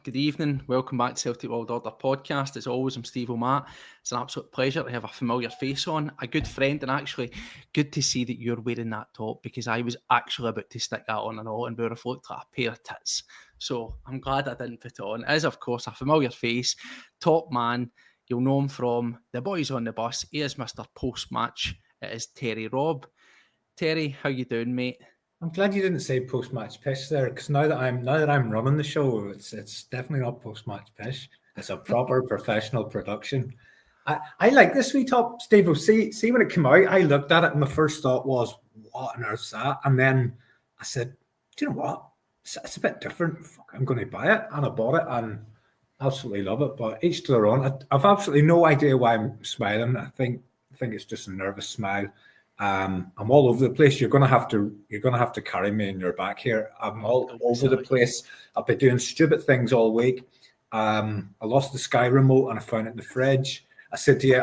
good evening. Welcome back to Celtic World Order podcast. As always, I'm Steve O'Matt. It's an absolute pleasure to have a familiar face on, a good friend, and actually good to see that you're wearing that top, because I was actually about to stick that on and all and would have looked like a pair of tits. So I'm glad I didn't put it on. It is, of course, a familiar face, top man. You'll know him from The Boys on the Bus. He is Mr. Post-Match. It is Terry Robb. Terry, how you doing, mate? I'm glad you didn't say post-match pish there, because now that I'm running the show, it's definitely not post-match pish. It's a proper professional production. I like this wee top, Steve. See when it came out, I looked at it and my first thought was, what on earth's that? And then I said, do you know what? It's a bit different. I'm going to buy it, and I bought it and absolutely love it. But each to their own. I've absolutely no idea why I'm smiling. I think it's just a nervous smile. I'm all over the place. You're gonna have to carry me in your back here. I'm all over the place. I've been doing stupid things all week. I lost the Sky remote and I found it in the fridge. I said to you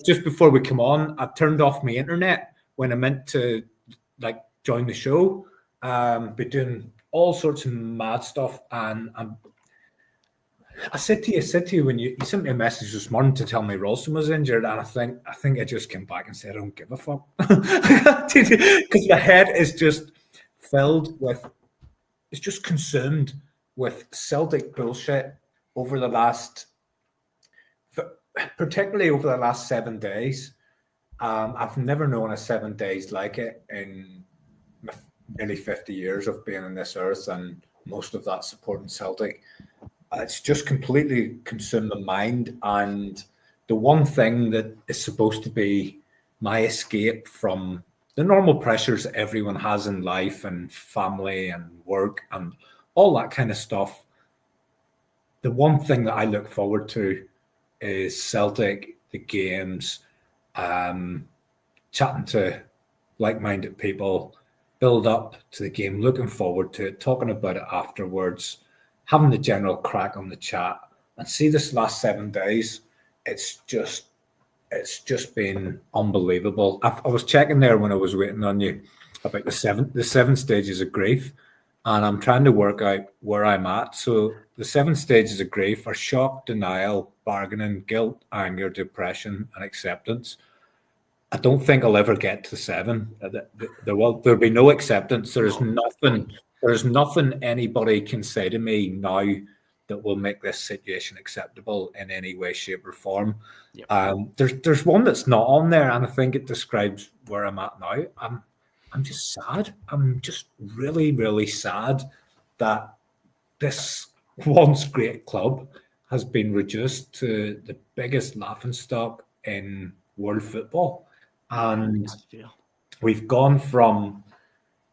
just before we come on, I turned off my internet when I meant to join the show. Been doing all sorts of mad stuff, and I said to you when you sent me a message this morning to tell me Ralston was injured, and I think I just came back and said I don't give a fuck, because my head is just filled with, it's just consumed with Celtic bullshit particularly over the last 7 days. I've never known a 7 days like it in nearly 50 years of being on this earth, and most of that supporting Celtic. It's just completely consumed my mind, and the one thing that is supposed to be my escape from the normal pressures that everyone has in life and family and work and all that kind of stuff, the one thing that I look forward to is Celtic, the games, chatting to like-minded people, build up to the game, looking forward to it, talking about it afterwards, having the general crack on the chat. And see, this last 7 days, it's just been unbelievable. I was checking there when I was waiting on you about the seven stages of grief, and I'm trying to work out where I'm at. So the 7 stages of grief are shock, denial, bargaining, guilt, anger, depression, and acceptance. I don't think I'll ever get to 7. There'll be no acceptance. There's nothing anybody can say to me now that will make this situation acceptable in any way, shape, or form. Yep. There's one that's not on there, and I think it describes where I'm at now. I'm just sad. I'm just really, really sad that this once great club has been reduced to the biggest laughingstock in world football. And we've gone from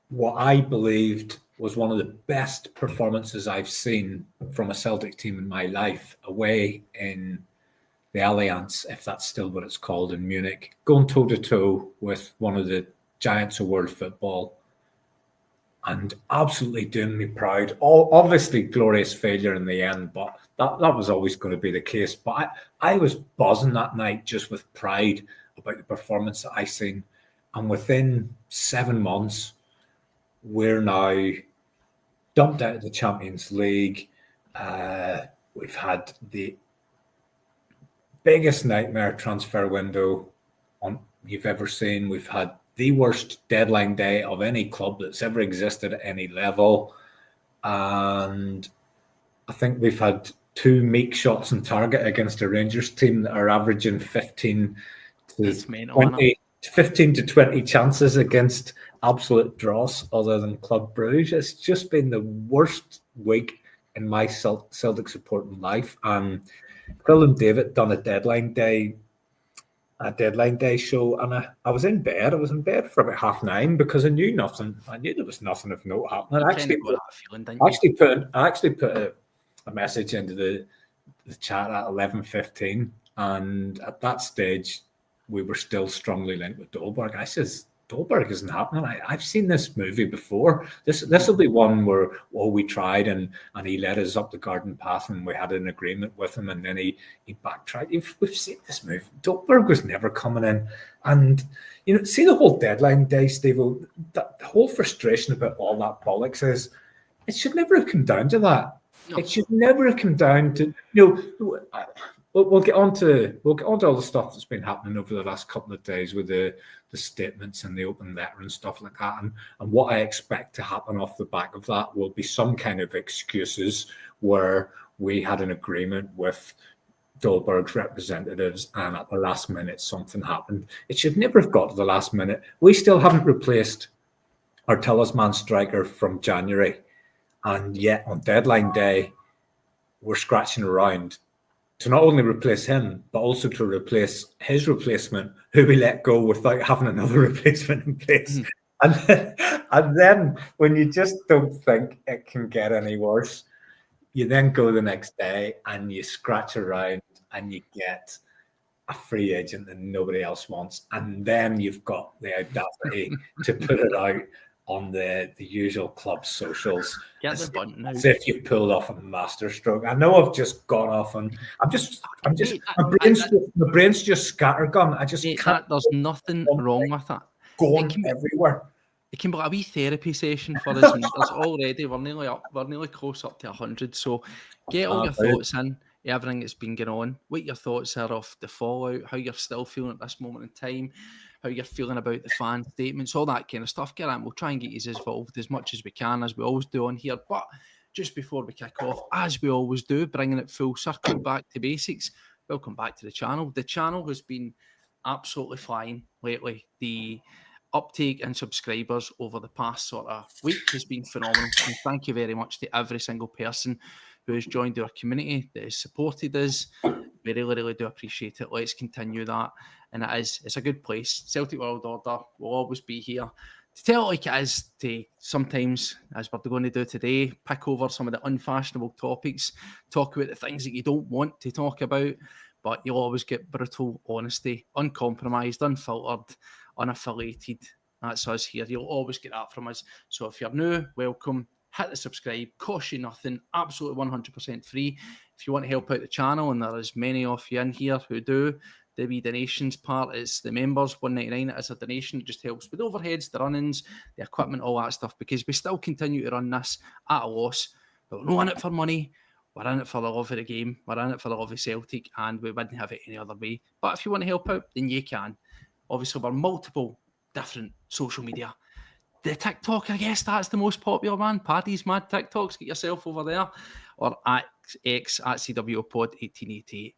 what I believed was one of the best performances I've seen from a Celtic team in my life, away in the Allianz, if that's still what it's called, in Munich, going toe-to-toe with one of the giants of world football, and absolutely doing me proud. Obviously, glorious failure in the end, but that was always going to be the case. But I was buzzing that night just with pride about the performance that I seen. And within 7 months, we're now dumped out of the Champions League. We've had the biggest nightmare transfer window you've ever seen. We've had the worst deadline day of any club that's ever existed at any level. And I think we've had 2 meek shots on target against a Rangers team that are averaging 15 to 20 chances against absolute dross other than Club Brugge. It's just been the worst week in my Celtic supporting life. And Phil and David done a deadline day show, and I was in bed. I was in bed for about 9:30 because I knew nothing. I knew there was nothing of note happening. I actually put a message into the chat at 11:15, and at that stage we were still strongly linked with Dolberg. I says, Dolberg isn't happening. I've seen this movie before. This will be one where we tried and he led us up the garden path and we had an agreement with him, and then he backtracked. We've seen this movie. Dolberg was never coming in. And see the whole deadline day, Steve, the whole frustration about all that bollocks is it should never have come down to that. No. It should never have come down to we'll get on to all the stuff that's been happening over the last couple of days with the statements and the open letter and stuff like that, and what I expect to happen off the back of that will be some kind of excuses where we had an agreement with Dolberg's representatives and at the last minute something happened. It should never have got to the last minute. We still haven't replaced our talisman striker from January, and yet on deadline day we're scratching around to not only replace him, but also to replace his replacement, who we let go without having another replacement in place. And then when you just don't think it can get any worse, you then go the next day and you scratch around and you get a free agent that nobody else wants. And then you've got the audacity to put it out on the usual club socials as if you've pulled off a masterstroke. I know I've just gone off and my brain's just scattergun. I just can't. There's nothing wrong with that. Going everywhere. It can be a wee therapy session for us. There's already we're nearly close up to 100. So get all your thoughts in, everything that's been going on, what your thoughts are of the fallout, how you're still feeling at this moment in time, how you're feeling about the fan statements, all that kind of stuff. Get on. We'll try and get you involved as much as we can, as we always do on here. But just before we kick off, as we always do, bringing it full circle back to basics, welcome back to the channel. The channel has been absolutely flying lately. The uptake in subscribers over the past sort of week has been phenomenal. And thank you very much to every single person who has joined our community, that has supported us. We really, really do appreciate it. Let's continue that. And it's a good place. Celtic World Order will always be here to tell it like it is, to sometimes, as we're going to do today, pick over some of the unfashionable topics, talk about the things that you don't want to talk about, but you'll always get brutal honesty, uncompromised, unfiltered, unaffiliated. That's us here. You'll always get that from us. So if you're new, welcome. Hit the subscribe, cost you nothing, absolutely 100% free. If you want to help out the channel, and there is many of you in here who do, the wee donations part is the members, $1.99. It is a donation. It just helps with overheads, the run-ins, the equipment, all that stuff, because we still continue to run this at a loss. But we're not in it for money. We're in it for the love of the game. We're in it for the love of Celtic, and we wouldn't have it any other way. But if you want to help out, then you can. Obviously, we're multiple different social media. The TikTok, I guess that's the most popular one. Paddy's Mad TikToks. Get yourself over there. Or at X at CWPod1888.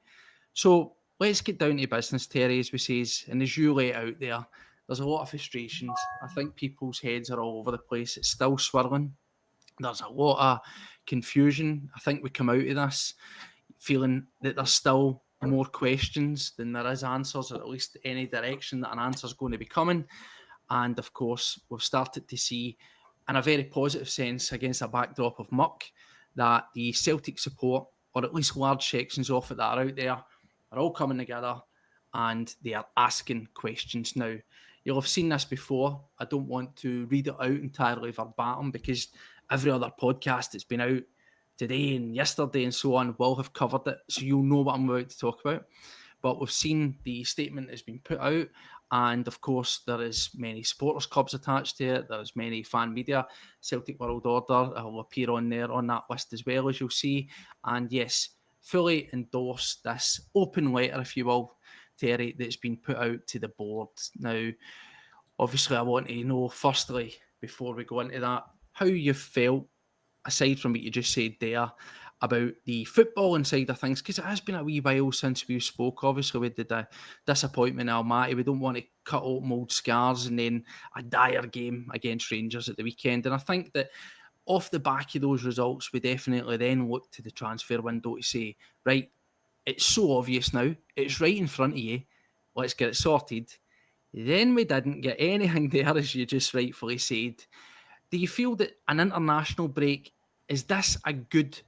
So let's get down to business, Terry, as we say, and as you lay it out there, there's a lot of frustrations. I think people's heads are all over the place. It's still swirling. There's a lot of confusion. I think we come out of this feeling that there's still more questions than there is answers, or at least any direction that an answer is going to be coming. And of course, we've started to see, in a very positive sense, against a backdrop of muck, that the Celtic support, or at least large sections of it that are out there, are all coming together and they are asking questions now. You'll have seen this before. I don't want to read it out entirely verbatim, because every other podcast that's been out today and yesterday and so on will have covered it, so you'll know what I'm about to talk about. But we've seen the statement that's been put out, and of course there is many supporters clubs attached to it. There's many fan media. Celtic World Order will appear on there on that list as well, as you'll see. And yes, fully endorse this open letter, if you will, Terry, that's been put out to the board. Now, obviously I want to know, firstly, before we go into that, how you felt, aside from what you just said there, about the footballing side of things, because it has been a wee while since we spoke. Obviously, we did a disappointment in Almaty. We don't want to cut open old scars, and then a dire game against Rangers at the weekend. And I think that off the back of those results, we definitely then look to the transfer window to say, right, it's so obvious now. It's right in front of you. Let's get it sorted. Then we didn't get anything there, as you just rightfully said. Do you feel that an international break, is this a good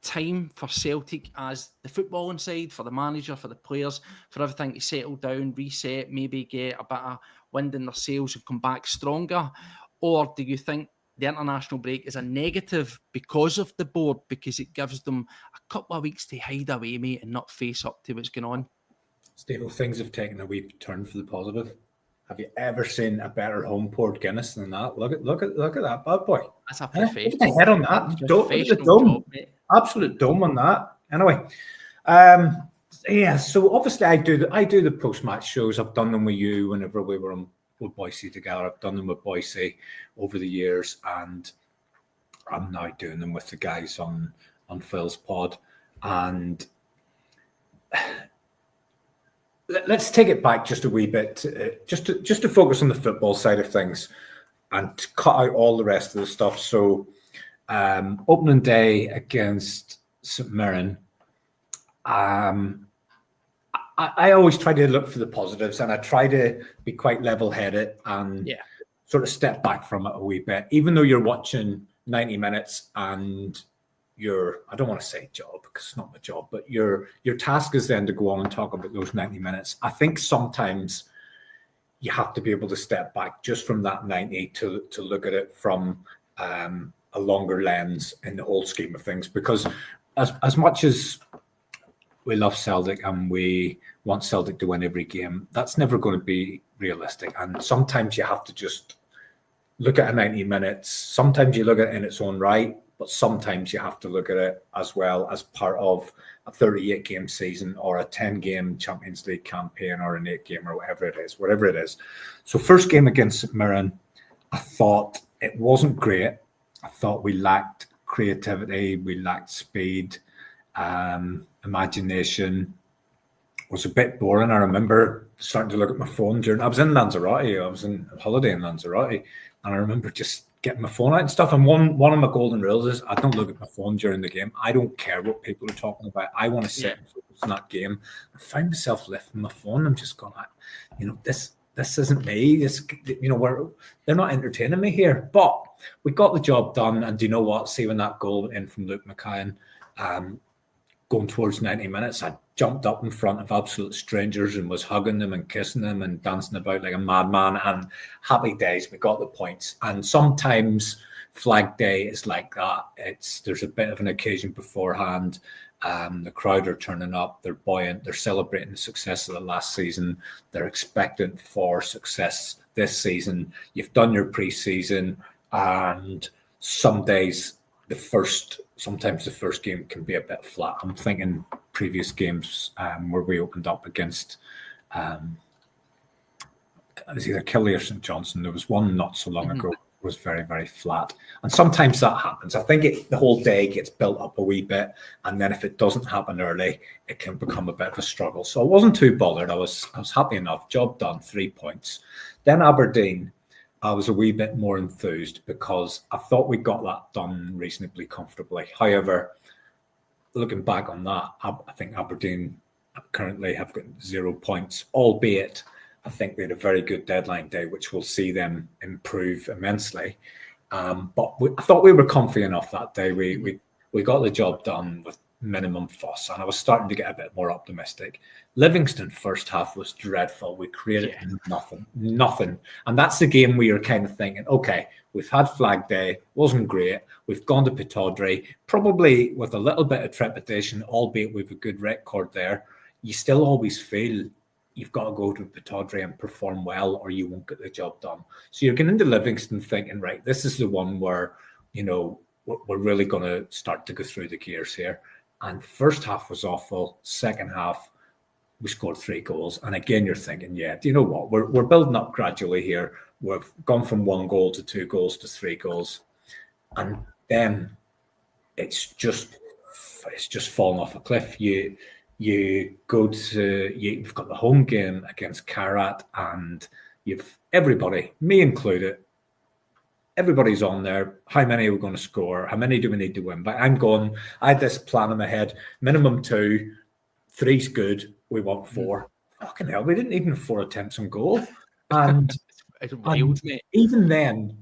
time for Celtic as the footballing side, for the manager, for the players, for everything to settle down, reset, maybe get a bit of wind in their sails and come back stronger? Or do you think the international break is a negative because of the board, because it gives them a couple of weeks to hide away, mate, and not face up to what's going on? Steve, things have taken a wee turn for the positive. Have you ever seen a better home poured Guinness than that? Look at that bad boy. That's a professional. Put the head on that. Don't look at the dome. absolute dome on that. Anyway, yeah. So obviously, I do the post-match shows. I've done them with you whenever we were on with Boise together. I've done them with Boise over the years, and I'm now doing them with the guys on Phil's pod. And let's take it back just a wee bit, just to focus on the football side of things, and to cut out all the rest of the stuff. So, opening day against St Mirren, I always try to look for the positives, and I try to be quite level-headed and sort of step back from it a wee bit. Even though you're watching 90 minutes and I don't want to say job because it's not my job, but your task is then to go on and talk about those 90 minutes. I think sometimes you have to be able to step back just from that 90 to look at it from a longer lens in the whole scheme of things, because as much as we love Celtic and we want Celtic to win every game, that's never going to be realistic. And sometimes you have to just look at a 90 minutes. Sometimes you look at it in its own right, but sometimes you have to look at it as well as part of a 38-game season or a 10-game Champions League campaign or an 8-game or whatever it is. So first game against St Mirren, I thought it wasn't great. I thought we lacked creativity, we lacked speed, imagination. It was a bit boring. I remember starting to look at my phone I was in Lanzarote. I was on holiday in Lanzarote, and I remember just getting my phone out and stuff. And one of my golden rules is I don't look at my phone during the game. I don't care what people are talking about. I want to sit and focus on that game. I find myself lifting my phone. I'm just going, this isn't me. They're not entertaining me here. But we got the job done. And do you know what? See, when that goal went in from Luke McKayan, going towards 90 minutes, I jumped up in front of absolute strangers and was hugging them and kissing them and dancing about like a madman, and happy days. We got the points. And sometimes Flag Day is like that. There's a bit of an occasion beforehand. The crowd are turning up. They're buoyant. They're celebrating the success of the last season. They're expectant for success this season. You've done your pre-season, and some days sometimes the first game can be a bit flat. I'm thinking previous games where we opened up against it was either Kelly or St Johnstone. There was one not so long ago was very, very flat. And sometimes that happens. I think the whole day gets built up a wee bit, and then if it doesn't happen early, it can become a bit of a struggle. So I wasn't too bothered. I was happy enough. Job done, 3 points. Then Aberdeen, I was a wee bit more enthused because I thought we got that done reasonably comfortably. However, looking back on that, I think Aberdeen currently have got 0 points, albeit I think they had a very good deadline day, which will see them improve immensely. But I thought we were comfy enough that day. We got the job done with minimum fuss, and I was starting to get a bit more optimistic. Livingston first half was dreadful. We created nothing. And that's the game where you're kind of thinking, okay, we've had Flag Day, wasn't great. We've gone to Pittodrie, probably with a little bit of trepidation, albeit we've a good record there. You still always feel you've got to go to Pittodrie and perform well, or you won't get the job done. So you're getting into Livingston thinking, right, this is the one where, we're really going to start to go through the gears here. And first half was awful. Second half, we scored 3 goals. And again, you're thinking, do you know what? We're building up gradually here. We've gone from 1 goal to 2 goals to 3 goals. And then it's just fallen off a cliff. You've got the home game against Karat, and you've everybody, me included, everybody's on there. How many are we going to score? How many do we need to win? But I had this plan in my head, minimum 2, 3's good, we want 4. Fucking hell, we didn't even have 4 attempts on goal. And, even then,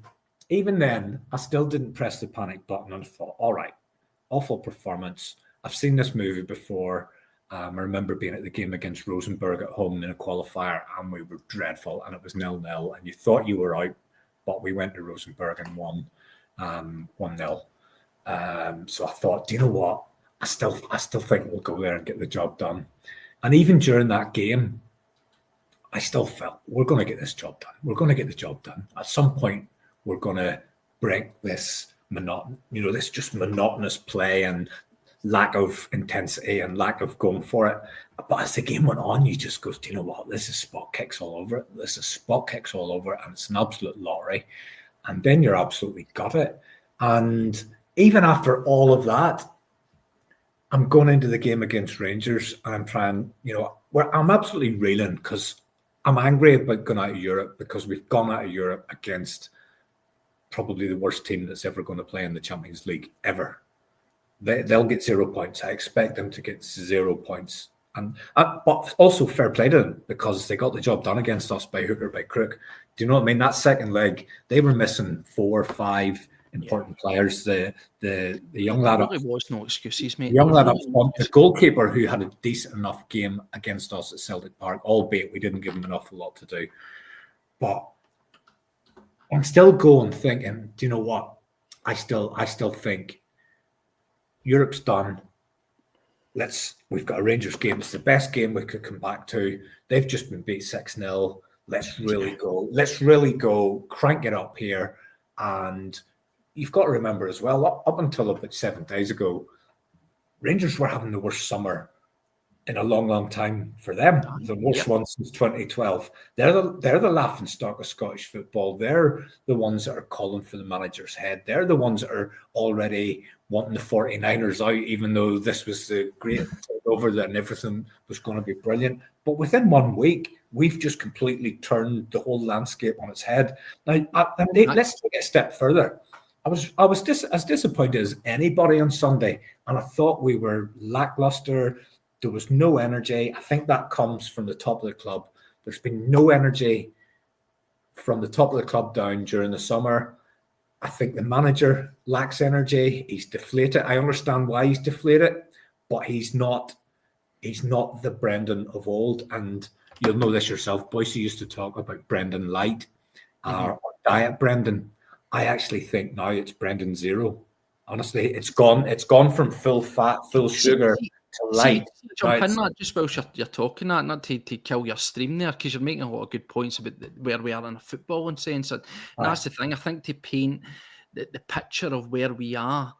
I still didn't press the panic button, and thought, all right, awful performance. I've seen this movie before. I remember being at the game against Rosenborg at home in a qualifier, and we were dreadful, and it was 0-0, and you thought you were out, but we went to Rosenborg and won 1-0. So I thought, do you know what? I still think we'll go there and get the job done. And even during that game, I still felt we're going to get this job done. We're going to get the job done. At some point, we're going to break this monotonous play, and lack of intensity and lack of going for it. But as the game went on, you just go, do you know what? This is spot kicks all over it. This is spot kicks all over it, and it's an absolute lottery. And then you're absolutely got it. And even after all of that, I'm going into the game against Rangers and I'm trying, where I'm absolutely reeling because I'm angry about going out of Europe because we've gone out of Europe against probably the worst team that's ever going to play in the Champions League ever. They'll get 0 points. I expect them to get 0 points. But also fair play to them because they got the job done against us by hook or by crook. Do you know what I mean? That second leg, they were missing 4 or 5 important players. The young lad up, was no excuses, mate. Young lad up front, the goalkeeper who had a decent enough game against us at Celtic Park, albeit we didn't give him an awful lot to do. But I'm still going thinking, do you know what? I still think Europe's done. We've got a Rangers game. It's the best game we could come back to. They've just been beat 6-0. Let's really go. Let's really go. Crank it up here. And you've got to remember as well, up until about 7 days ago, Rangers were having the worst summer in a long, long time for them. The worst one since 2012. They're the laughing stock of Scottish football. They're the ones that are calling for the manager's head. They're the ones that are already wanting the 49ers out, even though this was the great takeover and everything was going to be brilliant. But within 1 week, we've just completely turned the whole landscape on its head. Now, let's take it a step further. I was as disappointed as anybody on Sunday, and I thought we were lackluster. There was no energy. I think that comes from the top of the club. There's been no energy from the top of the club down during the summer. I think the manager lacks energy. He's deflated. I understand why he's deflated, but he's not the Brendan of old. And you'll know this yourself. Boise used to talk about Brendan Light or Diet Brendan. I actually think now it's Brendan Zero. Honestly, it's gone from full fat, full sugar to light. Jump in that just while you're talking that, not to kill your stream there, because you're making a lot of good points about where we are in a footballing sense. And that's the thing. I think to paint the picture of where we are,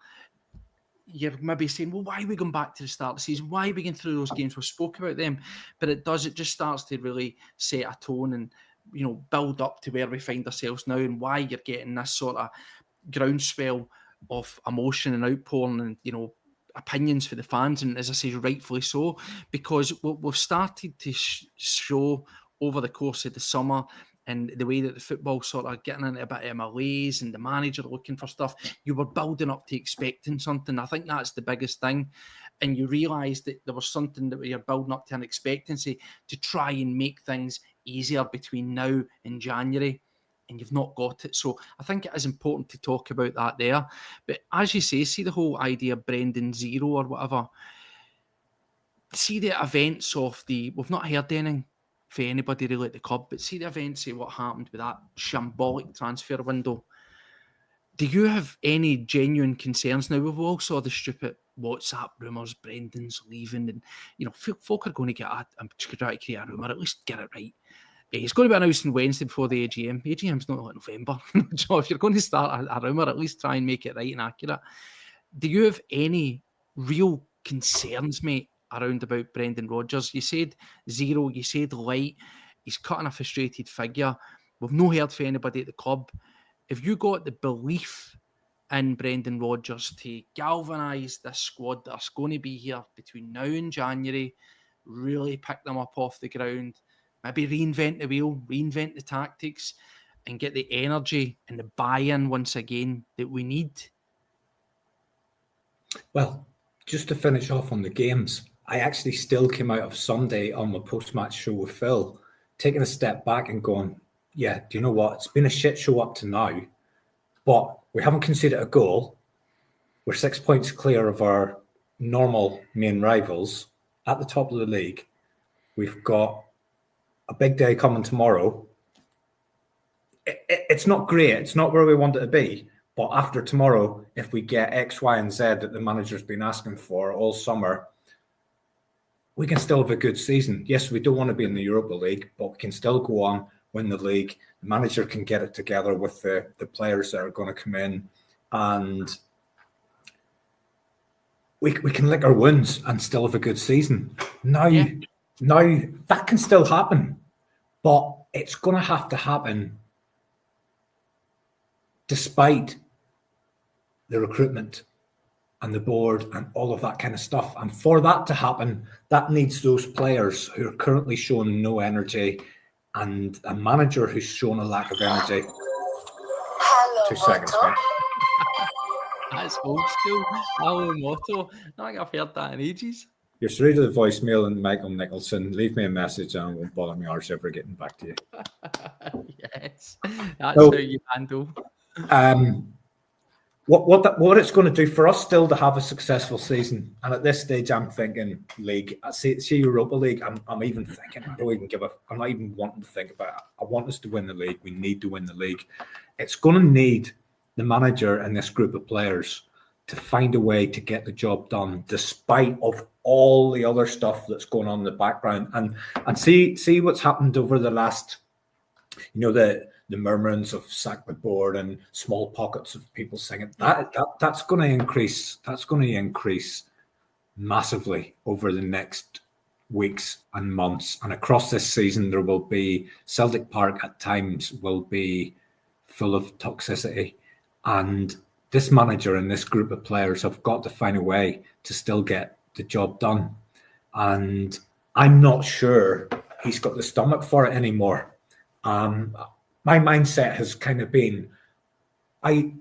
you're maybe saying, well, why are we going back to the start of the season? Why are we going through those games? We spoke about them. But it just starts to really set a tone and, build up to where we find ourselves now and why you're getting this sort of groundswell of emotion and outpouring and, opinions for the fans. And as I say, rightfully so, because we've started to show over the course of the summer and the way that the football sort of getting into a bit of malaise and the manager looking for stuff, you were building up to expecting something. I think that's the biggest thing. And you realise that there was something that you're building up to an expectancy to try and make things easier between now and January. And you've not got it. So I think it is important to talk about that there. But as you say, see the whole idea of Brendan Zero or whatever. See the events of we've not heard anything for anybody really at the club, but see the events of what happened with that shambolic transfer window. Do you have any genuine concerns now? We've all saw the stupid WhatsApp rumours, Brendan's leaving, and folk are going to try to create a rumour, at least get it right. It's going to be announced on Wednesday before the AGM. AGM's not like November. So if you're going to start a rumour, at least try and make it right and accurate. Do you have any real concerns, mate, around about Brendan Rodgers? You said Zero, you said Light. He's cutting a frustrated figure. We've no heard from anybody at the club. Have you got the belief in Brendan Rodgers to galvanise this squad that's going to be here between now and January, really pick them up off the ground, maybe reinvent the wheel, reinvent the tactics, and get the energy and the buy-in once again that we need? Well, just to finish off on the games, I actually still came out of Sunday on my post-match show with Phil, taking a step back and going, yeah, do you know what? It's been a shit show up to now, but we haven't conceded a goal. We're 6 points clear of our normal main rivals at the top of the league. We've got a big day coming tomorrow. It's not great. It's not where we want it to be. But after tomorrow, if we get X, Y, and Z that the manager's been asking for all summer, we can still have a good season. Yes, we don't want to be in the Europa League, but we can still go on, win the league. The manager can get it together with the players that are going to come in. And we can lick our wounds and still have a good season. Now that can still happen, but it's going to have to happen despite the recruitment and the board and all of that kind of stuff. And for that to happen, that needs those players who are currently showing no energy and a manager who's shown a lack of energy. Hello, 2 seconds, mate. That's old school. Hello, Motto. I think I've heard that in ages. You're through to the voicemail and Michael Nicholson. Leave me a message and I won't bother me arse ever getting back to you. Yes, that's how you handle. What it's going to do for us still to have a successful season, and at this stage I'm thinking league. I see Europa League. I'm even thinking I don't even give a. I'm not even wanting to think about it. I want us to win the league. We need to win the league. It's going to need the manager and this group of players to find a way to get the job done, despite of all the other stuff that's going on in the background. And see what's happened over the last, the murmurings of sack the board and small pockets of people singing that's going to increase. That's going to increase massively over the next weeks and months. And across this season, there will be Celtic Park at times will be full of toxicity. And this manager and this group of players have got to find a way to still get the job done. And I'm not sure he's got the stomach for it anymore. My mindset has kind of been, I've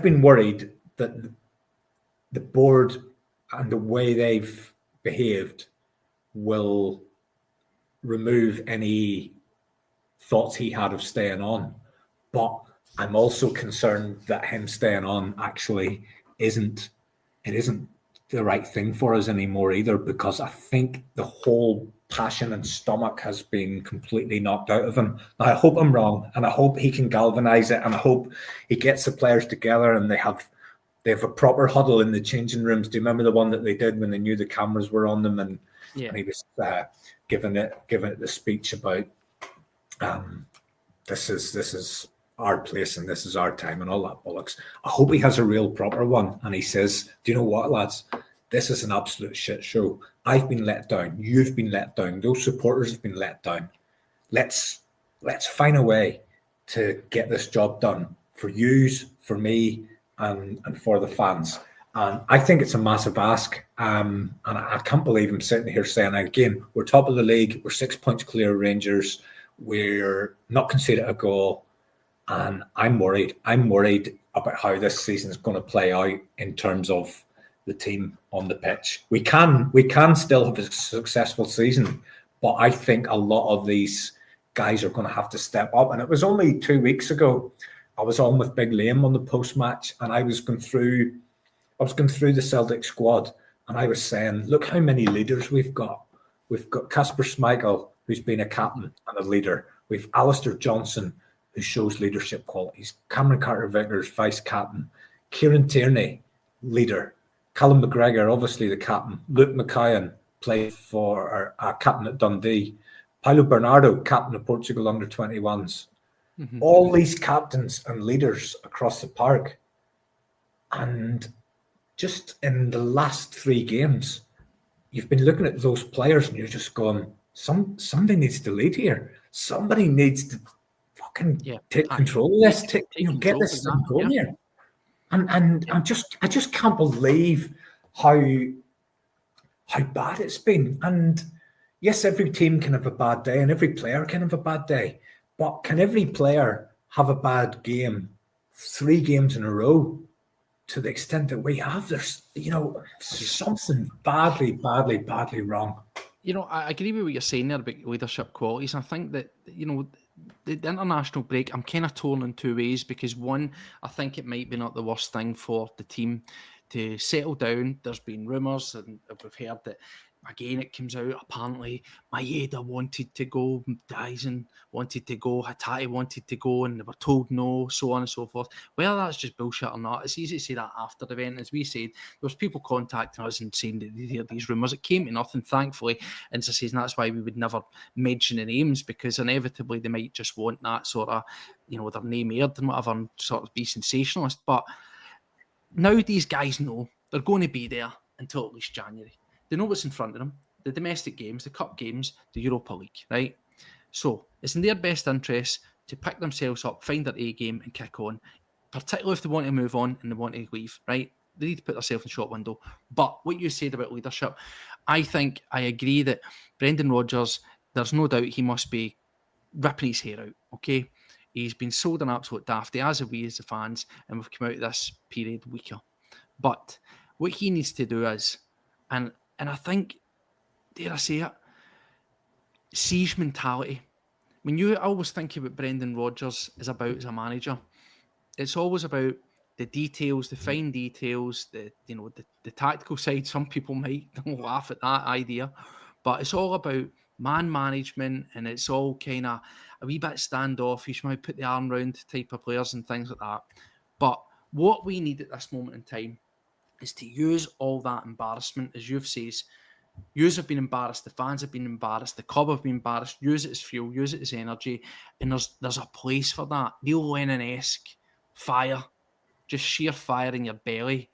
been worried that the board and the way they've behaved will remove any thoughts he had of staying on. But I'm also concerned that him staying on actually isn't the right thing for us anymore either, because I think the whole passion and stomach has been completely knocked out of him. Now, I hope I'm wrong, and I hope he can galvanize it, and I hope he gets the players together and they have a proper huddle in the changing rooms. Do you remember the one that they did when they knew the cameras were on them and he was giving it the speech about this is our place and this is our time and all that bollocks. I hope he has a real proper one and he says, do you know what, lads? This is an absolute shit show. I've been let down. You've been let down. Those supporters have been let down. Let's find a way to get this job done for yous, for me, and for the fans. And I think it's a massive ask. And I can't believe I'm sitting here saying, again, we're top of the league. We're 6 points clear of Rangers. We're not conceded a goal. And I'm worried. I'm worried about how this season is going to play out in terms of the team on the pitch. We can still have a successful season, but I think a lot of these guys are going to have to step up. And it was only 2 weeks ago, I was on with Big Liam on the post-match, and I was going through the Celtic squad, and I was saying, look how many leaders we've got. We've got Kasper Schmeichel, who's been a captain and a leader. We've Alistair Johnson, who shows leadership qualities. Cameron Carter-Vickers, vice captain. Kieran Tierney, leader. Callum McGregor, obviously the captain. Luke McKeown played for captain at Dundee. Paulo Bernardo, captain of Portugal under-21s. Mm-hmm. All these captains and leaders across the park. And just in the last 3 games, you've been looking at those players and you're just going, somebody needs to lead here. Somebody needs to fucking take control of this. Get this thing going here. And I just can't believe how bad it's been. And yes, every team can have a bad day and every player can have a bad day. But can every player have a bad game 3 games in a row to the extent that we have? There's something badly wrong. I agree with what you're saying there about leadership qualities. And I think that, the international break, I'm kind of torn in 2 ways, because one, I think it might be not the worst thing for the team to settle down. There's been rumours and we've heard that, again, it comes out, apparently Maeda wanted to go, Dyson wanted to go, Hatate wanted to go, and they were told no, so on and so forth. Whether that's just bullshit or not, it's easy to say that after the event. As we said, there was people contacting us and saying that they heard these rumours. It came to nothing, thankfully, and so says that's why we would never mention the names, because inevitably they might just want that sort of, their name aired and whatever, and sort of be sensationalist. But now these guys know they're going to be there until at least January. They know what's in front of them, the domestic games, the cup games, the Europa League, right? So it's in their best interest to pick themselves up, find their A game and kick on, particularly if they want to move on and they want to leave, right? They need to put themselves in shop window. But what you said about leadership, I think I agree that Brendan Rodgers, there's no doubt he must be ripping his hair out, okay? He's been sold an absolute dafty, as have we as the fans, and we've come out of this period weaker. But what he needs to do is, and I think, dare I say it, siege mentality. When you always think about Brendan Rodgers as a manager, it's always about the details, the fine details, the tactical side. Some people might laugh at that idea, but it's all about man management, and it's all kind of a wee bit standoffish, might put the arm round type of players and things like that. But what we need at this moment in time is to use all that embarrassment, as you've said. Yous have been embarrassed, the fans have been embarrassed, the club have been embarrassed. Use it as fuel, use it as energy, and there's a place for that. Neil Lennon-esque fire, just sheer fire in your belly,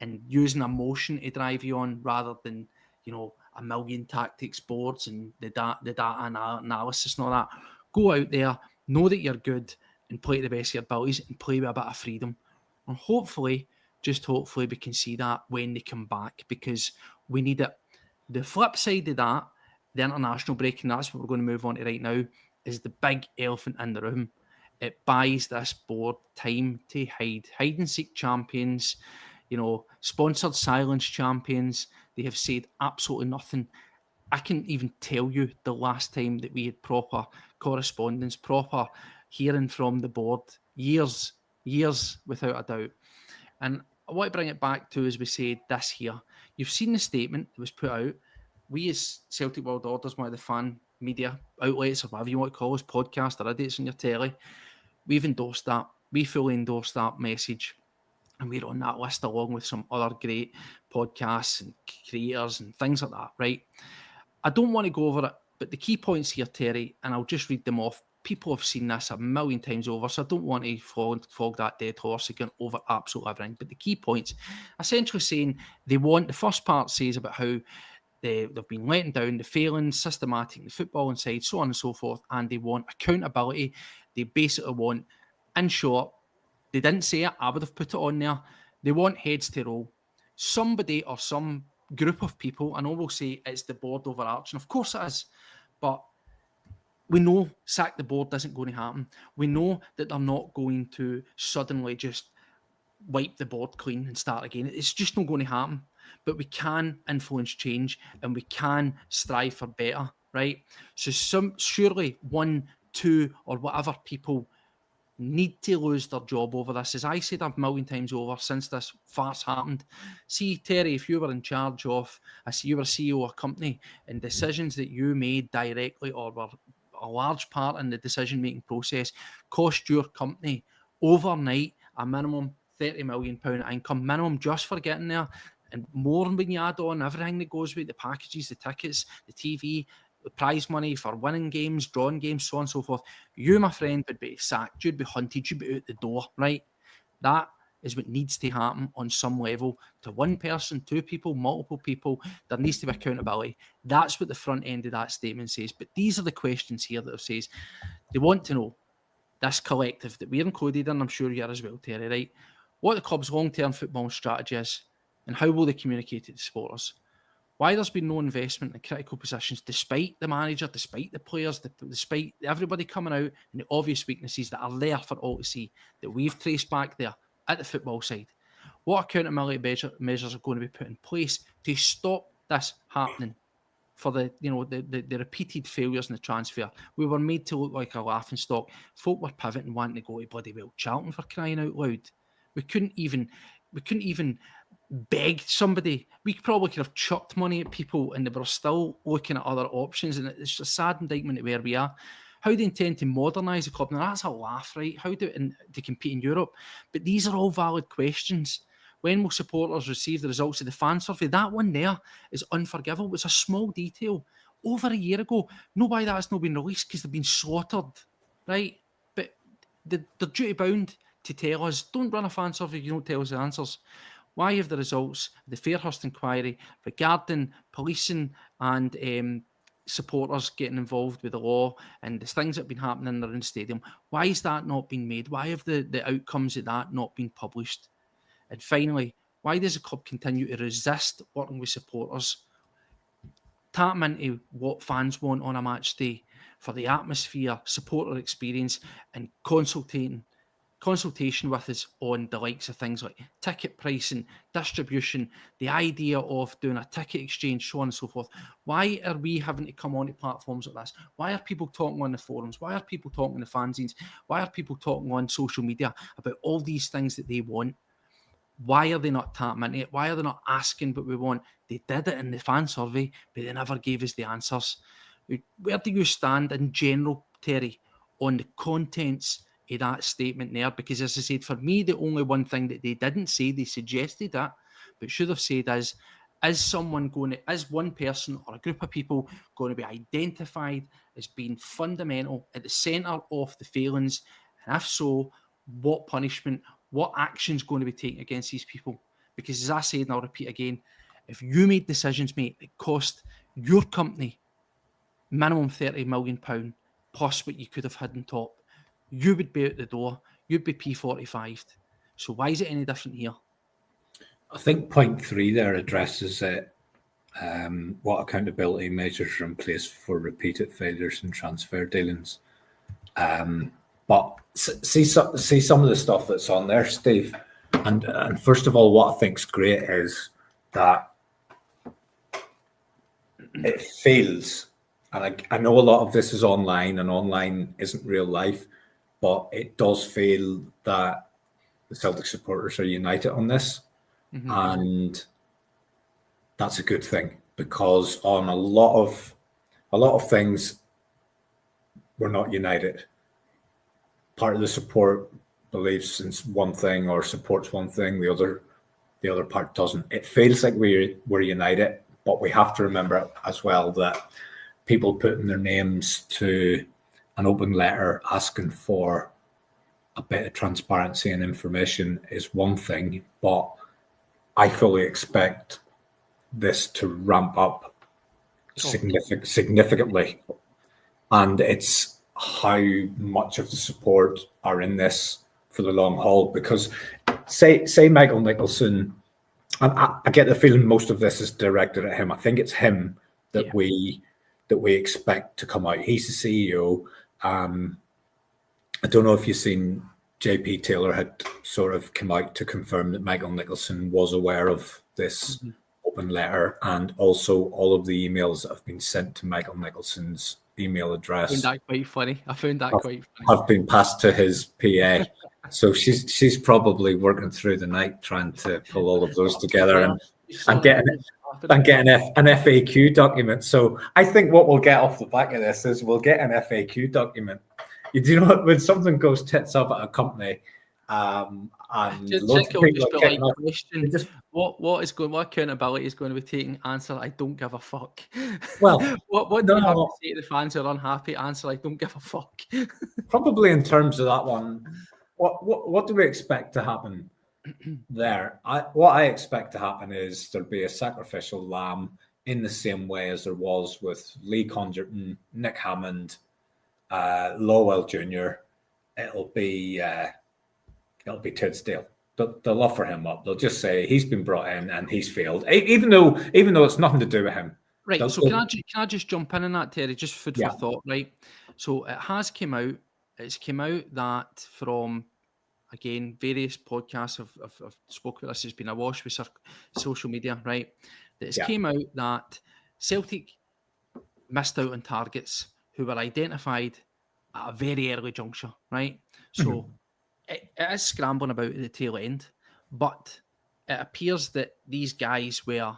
and using emotion to drive you on rather than a million tactics boards and the data analysis and all that. Go out there, know that you're good, and play to the best of your abilities and play with a bit of freedom. And hopefully, just hopefully, we can see that when they come back, because we need it. The flip side of that, the international break, and that's what we're going to move on to right now, is the big elephant in the room. It buys this board time to hide and seek champions, sponsored silence champions. They have said absolutely nothing. I can even tell you the last time that we had proper correspondence, proper hearing from the board, years without a doubt. And I want to bring it back to, as we said, this here. You've seen the statement that was put out. We as Celtic World Orders, one of the fan media outlets, or whatever you want to call us, podcast or idiots on your telly, we've endorsed that. We fully endorse that message. And we're on that list along with some other great podcasts and creators and things like that, right? I don't want to go over it, but the key points here, Terry, and I'll just read them off. People have seen this a million times over, so I don't want to flog that dead horse again over absolutely everything. But the key points, essentially saying they want, the first part says about how they've been letting down, the failings, systematic, the football inside, so on and so forth, and they want accountability. They basically want, in short, they didn't say it, I would have put it on there, they want heads to roll. Somebody or some group of people, I know we'll say it's the board overarching, of course it is, but we know sack the board isn't going to happen. We know that they're not going to suddenly just wipe the board clean and start again. It's just not going to happen. But we can influence change and we can strive for better, right? So surely 1, 2 or whatever people need to lose their job over this. As I said a million times over since this farce happened. See, Terry, if you were in charge of, you were CEO of a company, and decisions that you made directly or were a large part in the decision-making process cost your company overnight a minimum £30 million income, minimum just for getting there, and more when you add on everything that goes with the packages, the tickets, the TV, the prize money for winning games, drawing games, so on and so forth. You, my friend, would be sacked, you'd be hunted, you'd be out the door, right? That is what needs to happen on some level to one person, two people, multiple people. There needs to be accountability. That's what the front end of that statement says. But these are the questions here that it says they want to know, this collective that we're included in, I'm sure you are as well, Terry, right? What the club's long-term football strategy is and how will they communicate it to supporters? Why there's been no investment in critical positions despite the manager, despite the players, despite everybody coming out and the obvious weaknesses that are there for all to see that we've traced back there at the football side. What accountability measures are going to be put in place to stop this happening for the repeated failures in the transfer? We were made to look like a laughing stock. Folk were pivoting, wanting to go to bloody well Charlton, for crying out loud. We couldn't even beg somebody. We probably could have chucked money at people and they were still looking at other options, and it's a sad indictment of where we are. How they intend to modernise the club, now that's a laugh, right? How to compete in Europe? But these are all valid questions. When will supporters receive the results of the fan survey? That one there is unforgivable. It's a small detail. Over a year ago, nobody that's not been released because they've been slaughtered, right? But they're duty bound to tell us, don't run a fan survey if you don't tell us the answers. Why have the results of the Fairhurst inquiry regarding policing and supporters getting involved with the law and the things that have been happening around the stadium, why has that not been made? Why have the outcomes of that not been published? And finally, why does the club continue to resist working with supporters, tap into what fans want on a match day for the atmosphere, supporter experience, and consultation with us on the likes of things like ticket pricing, distribution, the idea of doing a ticket exchange, so on and so forth? Why are we having to come onto platforms like this? Why are people talking on the forums? Why are people talking in the fanzines? Why are people talking on social media about all these things that they want? Why are they not tapping into it? Why are they not asking what we want? They did it in the fan survey, but they never gave us the answers. Where do you stand in general, Terry, on the contents of that statement there? Because as I said, for me, the only one thing that they didn't say, they suggested that, but should have said is one person or a group of people going to be identified as being fundamental at the centre of the failings? And if so, what punishment, what action's going to be taken against these people? Because as I said, and I'll repeat again, if you made decisions, mate, that cost your company minimum £30 million plus what you could have had on top, you would be out the door. You'd be P45'd. So why is it any different here? I think point 3 there addresses it. What accountability measures are in place for repeated failures in transfer dealings? But see some of the stuff that's on there, Steve. And first of all, what I think's great is that it feels, and I know a lot of this is online, and online isn't real life, but it does feel that the Celtic supporters are united on this. Mm-hmm. And that's a good thing, because on a lot of things, we're not united. Part of the support believes in one thing or supports one thing, the other part doesn't. It feels like we're united, but we have to remember as well that people putting their names to an open letter asking for a bit of transparency and information is one thing, but I fully expect this to ramp up significantly. And it's how much of the support are in this for the long haul. Because say Michael Nicholson, and I get the feeling most of this is directed at him. I think it's him that we expect to come out. He's the CEO. I don't know if you've seen JP Taylor had sort of come out to confirm that Michael Nicholson was aware of this open letter, and also all of the emails that have been sent to Michael Nicholson's email address. I found that quite funny. Have been passed to his PA. So she's probably working through the night trying to pull all of those together and getting an FAQ document. So I think what we'll get off the back of this is we'll get an FAQ document. You know, when something goes tits up at a company, and loads of people are kicking off, what accountability is going to be taking? Answer, I don't give a fuck. Well, what do you have to say to the fans who are unhappy? Answer, I don't give a fuck. Probably in terms of that one, what do we expect to happen there? What I expect to happen is there'll be a sacrificial lamb in the same way as there was with Lee Congerton, Nick Hammond, Lowell Jr. It'll be Tidsdale. They'll offer him up. They'll just say he's been brought in and he's failed, even though it's nothing to do with him. Right. So can I just jump in on that, Terry? Just food for thought, right? So it has come out. It's come out that from, again, various podcasts have spoken about this. It's been awash with social media, right? That it's came out that Celtic missed out on targets who were identified at a very early juncture, right? So it is scrambling about at the tail end, but it appears that these guys were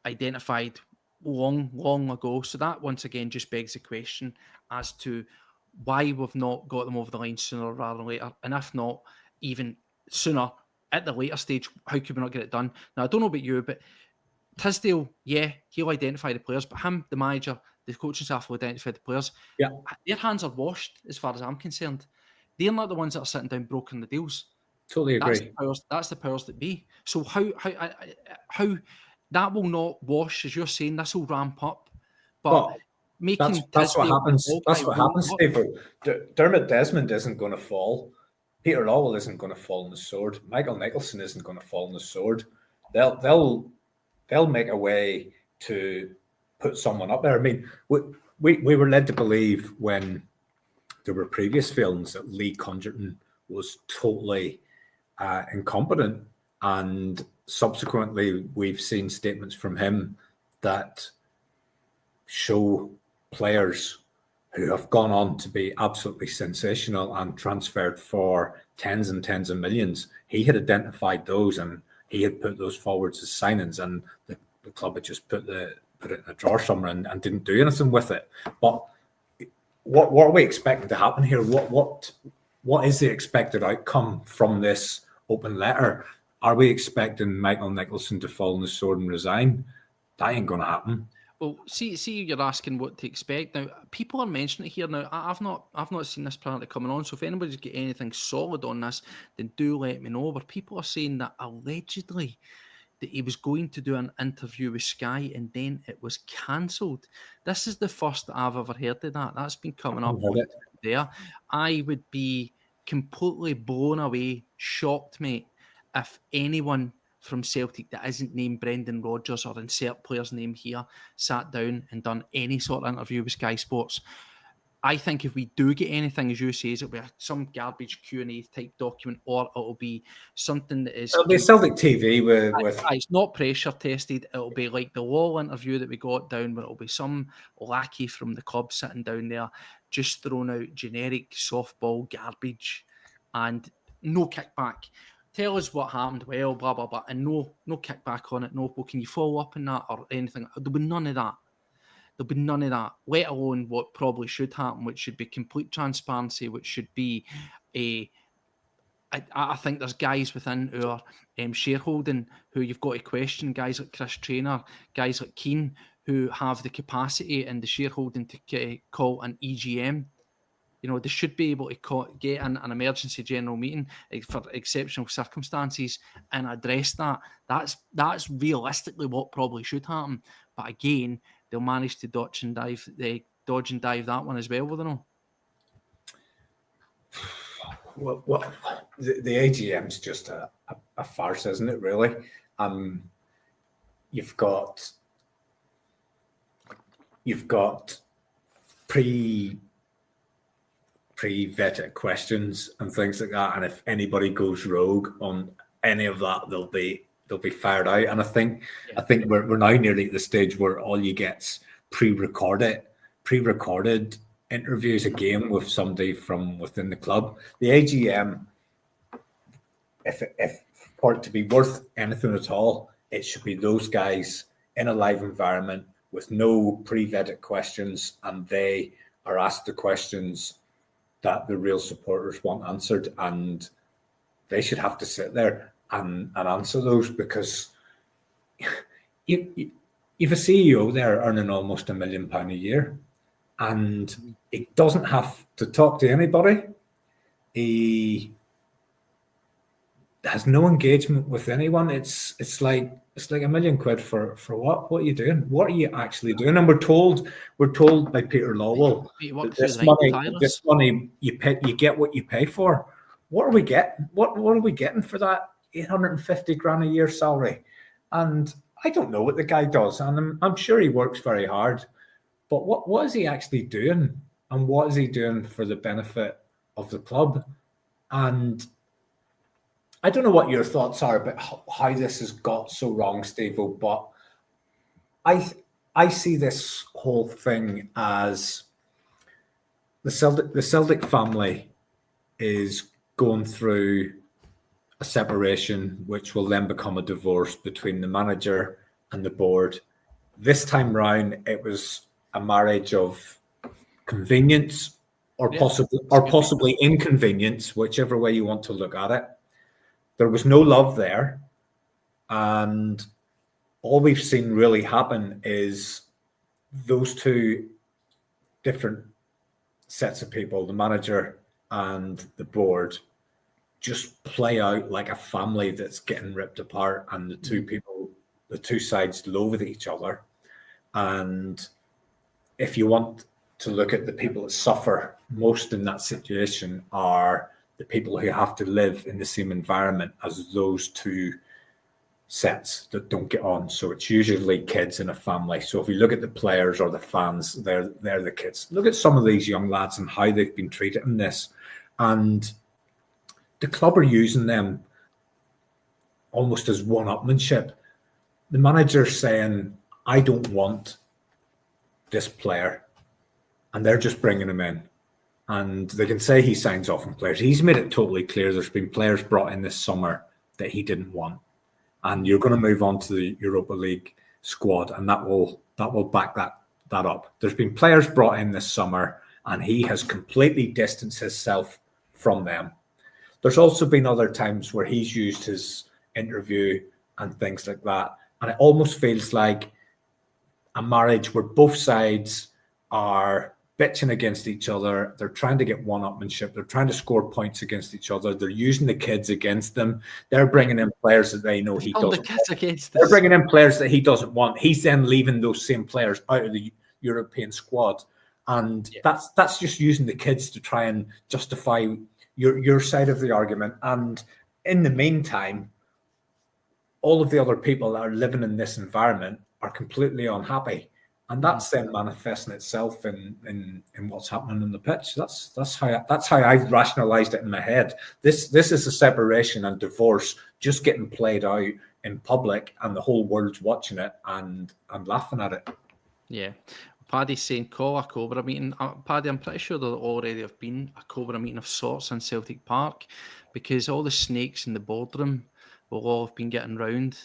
identified long ago. So that once again just begs the question as to why we've not got them over the line sooner rather than later, and if not even sooner at the later stage, how could we not get it done? Now I don't know about you, but Tisdale, he'll identify the players, but him, the manager, the coaching staff will identify the players. Their hands are washed as far as I'm concerned. They're not the ones that are sitting down brokering the deals. Totally agree. That's the powers that be. So how that will not wash, as you're saying. This will ramp up, but Well, making that's what Tisdale happens. That's Albright what won't happens, work. Steve. Dermot Desmond isn't going to fall. Peter Lawwell isn't going to fall on the sword. Michael Nicholson isn't going to fall on the sword. They'll make a way to put someone up there. I mean, we were led to believe when there were previous films that Lee Congerton was totally incompetent, and subsequently we've seen statements from him that show players who have gone on to be absolutely sensational and transferred for tens and tens of millions. He had identified those and he had put those forwards as signings, and the club had just put it in a drawer somewhere and didn't do anything with it. But what are we expecting to happen here? What is the expected outcome from this open letter? Are we expecting Michael Nicholson to fall on the sword and resign? That ain't going to happen. Well, see, you're asking what to expect now. People are mentioning it here now. I've not seen this apparently coming on. So if anybody's got anything solid on this, then do let me know. But people are saying that allegedly that he was going to do an interview with Sky and then it was cancelled. This is the first that I've ever heard of that. That's been coming up on there. I would be completely blown away, shocked, mate, if anyone from Celtic that isn't named Brendan Rodgers or insert player's name here sat down and done any sort of interview with Sky Sports. I think if we do get anything, as you say, it'll be some garbage Q&A type document, or it'll be something that is... It'll be Celtic TV with... It's not pressure tested. It'll be like the Law interview that we got down, where it'll be some lackey from the club sitting down there just throwing out generic softball garbage and no kickback. Tell us what happened, well, blah, blah, blah, and no kickback on it. No, well, can you follow up on that or anything? There'll be none of that. There'll be none of that, let alone what probably should happen, which should be complete transparency, which should be I think there's guys within our shareholding who you've got to question, guys like Chris Traynor, guys like Keane, who have the capacity and the shareholding to call an EGM. You know, they should be able to get an emergency general meeting for exceptional circumstances and address that. That's realistically what probably should happen. But again, they'll manage to dodge and dive that one as well, will they not? Well, the AGM's just a farce, isn't it, really? You've got pre-vetted questions and things like that, and if anybody goes rogue on any of that, they'll be fired out. And I think we're now nearly at the stage where all you get's pre-recorded interviews a game with somebody from within the club. The AGM, if for it to be worth anything at all, it should be those guys in a live environment with no pre-vetted questions, and they are asked the questions that the real supporters want answered, and they should have to sit there and answer those, because you've a CEO there earning almost £1 million a year, and he doesn't have to talk to anybody. He has no engagement with anyone. It's like £1 million for what? What are you doing? What are you actually doing? And we're told by Peter Lawwell that this money you get what you pay for. What are we getting? What are we getting for that 850 grand a year salary? And I don't know what the guy does, and I'm sure he works very hard. But what is he actually doing? And what is he doing for the benefit of the club? And I don't know what your thoughts are about how this has got so wrong, Steve-O, but I see this whole thing as the Celtic family is going through a separation, which will then become a divorce between the manager and the board. This time round, it was a marriage of convenience or possibly inconvenience, whichever way you want to look at it. There was no love there, and all we've seen really happen is those two different sets of people, the manager and the board, just play out like a family that's getting ripped apart, and the two sides loathe each other. And if you want to look at the people that suffer most in that situation are the people who have to live in the same environment as those two sets that don't get on. So it's usually kids in a family. So if you look at the players or the fans, they're the kids. Look at some of these young lads and how they've been treated in this. And the club are using them almost as one-upmanship. The manager's saying, I don't want this player. And they're just bringing him in. And they can say he signs off on players. He's made it totally clear there's been players brought in this summer that he didn't want. And you're going to move on to the Europa League squad, and that will back that up. There's been players brought in this summer, and he has completely distanced himself from them. There's also been other times where he's used his interview and things like that, and it almost feels like a marriage where both sides are bitching against each other. They're trying to get one-upmanship. They're trying to score points against each other. They're using the kids against them. They're bringing in players that they know he doesn't want. They're bringing in players that he doesn't want. He's then leaving those same players out of the European squad. And that's just using the kids to try and justify your side of the argument. And in the meantime, all of the other people that are living in this environment are completely unhappy. And that's then manifesting itself in what's happening on the pitch. That's how I've rationalised it in my head. This is a separation and divorce just getting played out in public, and the whole world's watching it and laughing at it. Yeah. Paddy's saying call a Cobra meeting. Paddy, I'm pretty sure there already have been a Cobra meeting of sorts in Celtic Park, because all the snakes in the boardroom will all have been getting round,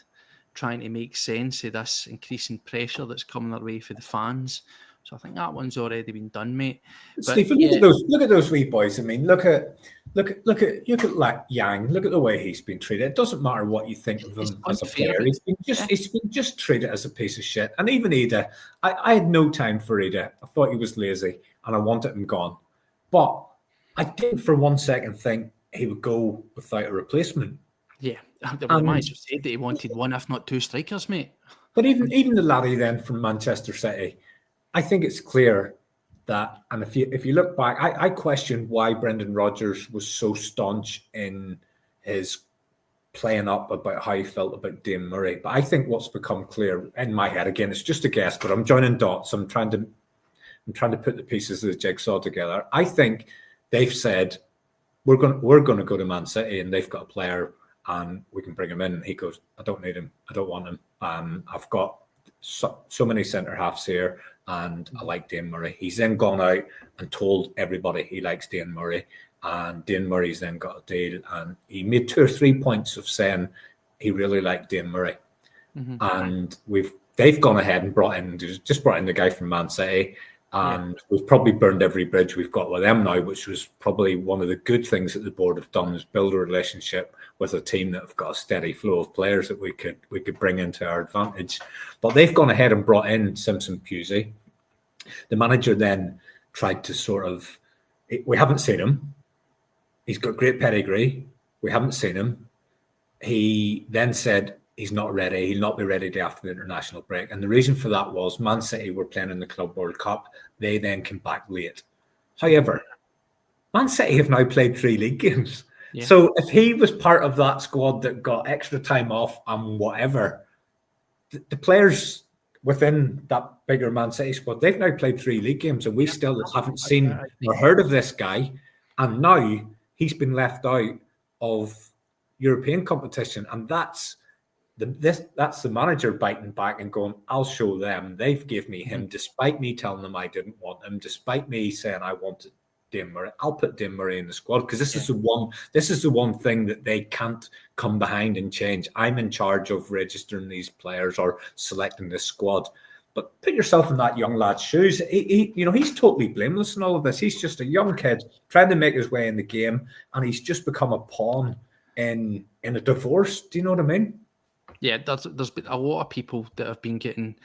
trying to make sense of this increasing pressure that's coming their way for the fans. So I think that one's already been done, mate. But Stephen, look at those wee boys. I mean, look at like Yang. Look at the way he's been treated. It doesn't matter what you think of him as a player. He's been just treated as a piece of shit. And even Ida, I had no time for Ida. I thought he was lazy and I wanted him gone. But I didn't for 1 second think he would go without a replacement. Yeah, the manager said that he wanted one, if not two strikers, mate. But even the laddie then from Manchester City, I think it's clear that, and if you look back, I questioned why Brendan Rodgers was so staunch in his playing up about how he felt about Dane Murray. But I think what's become clear in my head, again, it's just a guess, but I'm joining dots. I'm trying to put the pieces of the jigsaw together. I think they've said we're going to go to Man City, and they've got a player, and we can bring him in. And he goes, I don't need him. I don't want him. I've got so many centre halves here, and I like Dane Murray. He's then gone out and told everybody he likes Dane Murray, and Dane Murray's then got a deal, and he made 2 or 3 points of saying he really liked Dane Murray. Mm-hmm. And they've gone ahead and brought in the guy from Man City. And we've probably burned every bridge we've got with them now, which was probably one of the good things that the board have done, is build a relationship with a team that have got a steady flow of players that we could bring into our advantage. But they've gone ahead and brought in Simpson Pusey. The manager then tried to we haven't seen him. He's got great pedigree. We haven't seen him. He then said he's not ready. He'll not be ready after the international break. And the reason for that was Man City were playing in the Club World Cup. They then came back late. However, Man City have now played 3 league games. Yeah. So if he was part of that squad that got extra time off and whatever, the players within that bigger Man City squad, they've now played 3 league games, and we still haven't seen or heard of this guy. And now he's been left out of European competition. And that's the manager biting back and going, I'll show them. They've given me him, despite me telling them I didn't want him, despite me saying I wanted Dane Murray. I'll put Dane Murray in the squad, because this is the one thing that they can't come behind and change. I'm in charge of registering these players or selecting this squad. But put yourself in that young lad's shoes. He's totally blameless in all of this. He's just a young kid trying to make his way in the game, and he's just become a pawn in a divorce. Do you know what I mean? Yeah, there's been a lot of people that have been getting,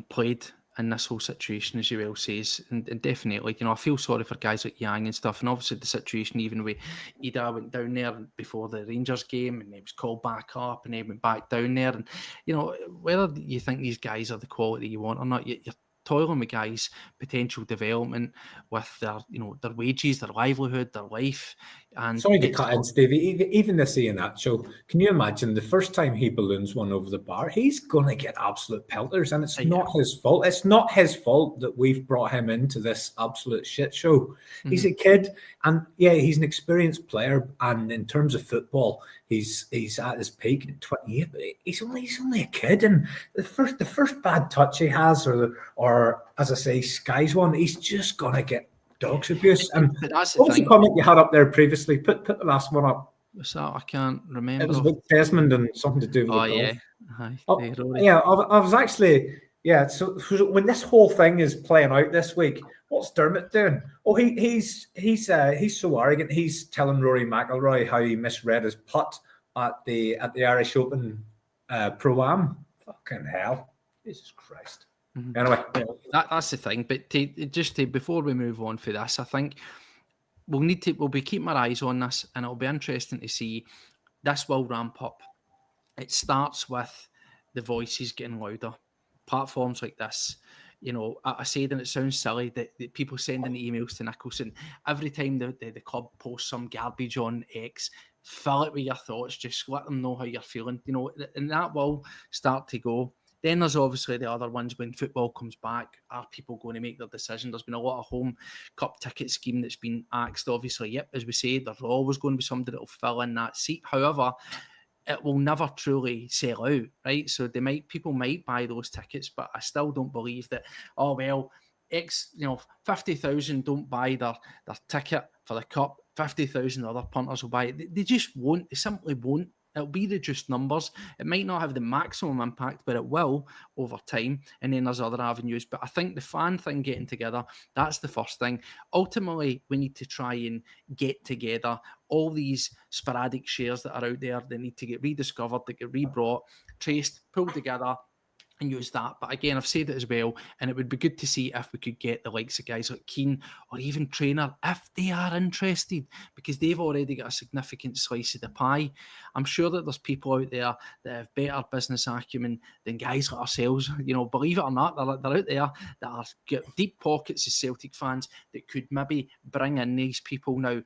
played in this whole situation, as you well says, and definitely, I feel sorry for guys like Yang and stuff, and obviously the situation even with Ida went down there before the Rangers game, and he was called back up, and he went back down there, and whether you think these guys are the quality you want or not, you're toiling with guys' potential development, with their their wages, their livelihood, their life, and sorry to cut in, Stevie. Even this Ian Atcho, can you imagine the first time he balloons one over the bar? He's going to get absolute pelters, and it's not his fault. It's not his fault that we've brought him into this absolute shit show. Mm-hmm. He's a kid, and he's an experienced player. And in terms of football, he's at his peak at 28. But he's only a kid, and the first bad touch he has, or as I say, Sky's one, he's just going to get dogs abuse. And that's what was the comment you had up there previously? Put the last one up. What's that? I can't remember. It was with Desmond and something to do with the golf. I was actually So when this whole thing is playing out this week, what's Dermot doing? Oh, he's so arrogant. He's telling Rory McIlroy how he misread his putt at the Irish Open Pro-Am. Fucking hell, Jesus Christ. Mm-hmm. Anyway, that's the thing. But before we move on for this, I think we'll be keeping our eyes on this, and it'll be interesting to see. This will ramp up. It starts with the voices getting louder. Platforms like this, I said, and it sounds silly that people sending the emails to Nicholson every time the club posts some garbage on X. Fill it with your thoughts. Just let them know how you're feeling. And that will start to go. Then there's obviously the other ones when football comes back. Are people going to make their decision? There's been a lot of home cup ticket scheme that's been axed. Obviously, yep, as we say, there's always going to be somebody that will fill in that seat. However, it will never truly sell out, right? So people might buy those tickets, but I still don't believe that, 50,000 don't buy their ticket for the cup, 50,000 other punters will buy it. They just won't. They simply won't. It'll be reduced numbers. It might not have the maximum impact, but it will over time. And then there's other avenues. But I think the fan thing getting together, that's the first thing. Ultimately, we need to try and get together all these sporadic shares that are out there. They need to get rediscovered, they get rebrought, traced, pulled together, and use that. But again, I've said it as well, and it would be good to see if we could get the likes of guys like Keane or even Trainer, if they are interested, because they've already got a significant slice of the pie. I'm sure that there's people out there that have better business acumen than guys like ourselves. Believe it or not, they're out there that are got deep pockets as Celtic fans that could maybe bring in these people. Now,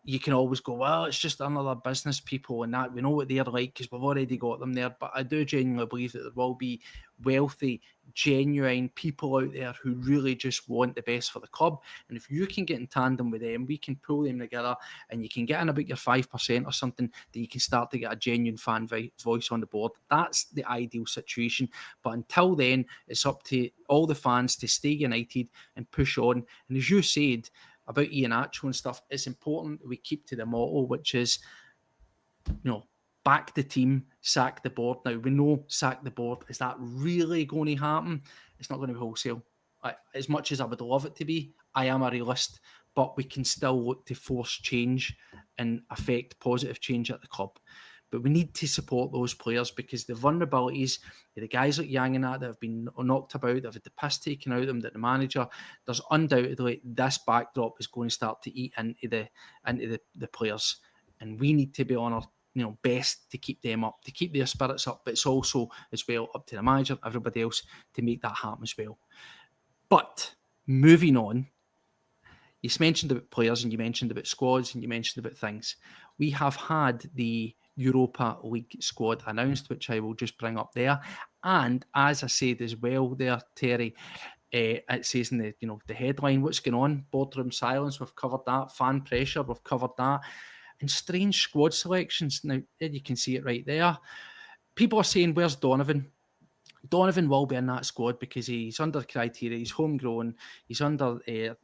you can always go, well, it's just another business people and that. We know what they're like because we've already got them there. But I do genuinely believe that there will be wealthy, genuine people out there who really just want the best for the club. And if you can get in tandem with them, we can pull them together and you can get in about your 5% or something, that you can start to get a genuine fan voice on the board. That's the ideal situation. But until then, it's up to all the fans to stay united and push on. And as you said about Ian Atcho and stuff, it's important that we keep to the motto, which is, back the team, sack the board. Now, we know sack the board. Is that really going to happen? It's not going to be wholesale. As much as I would love it to be, I am a realist, but we can still look to force change and affect positive change at the club. But we need to support those players because the vulnerabilities, the guys like Yang and that have been knocked about, that have had the piss taken out of them, that the manager, there's undoubtedly this backdrop is going to start to eat into the players. And we need to be on our best to keep them up, to keep their spirits up. But it's also as well up to the manager, everybody else, to make that happen as well. But moving on, you mentioned about players and you mentioned about squads and you mentioned about things. We have had the Europa League squad announced, which I will just bring up there. And as I said as well there, Terry, it says in the headline, what's going on? Boardroom silence, we've covered that. Fan pressure, we've covered that. And strange squad selections. Now, you can see it right there. People are saying, where's Donovan? Donovan will be in that squad because he's under criteria. He's homegrown. He's under the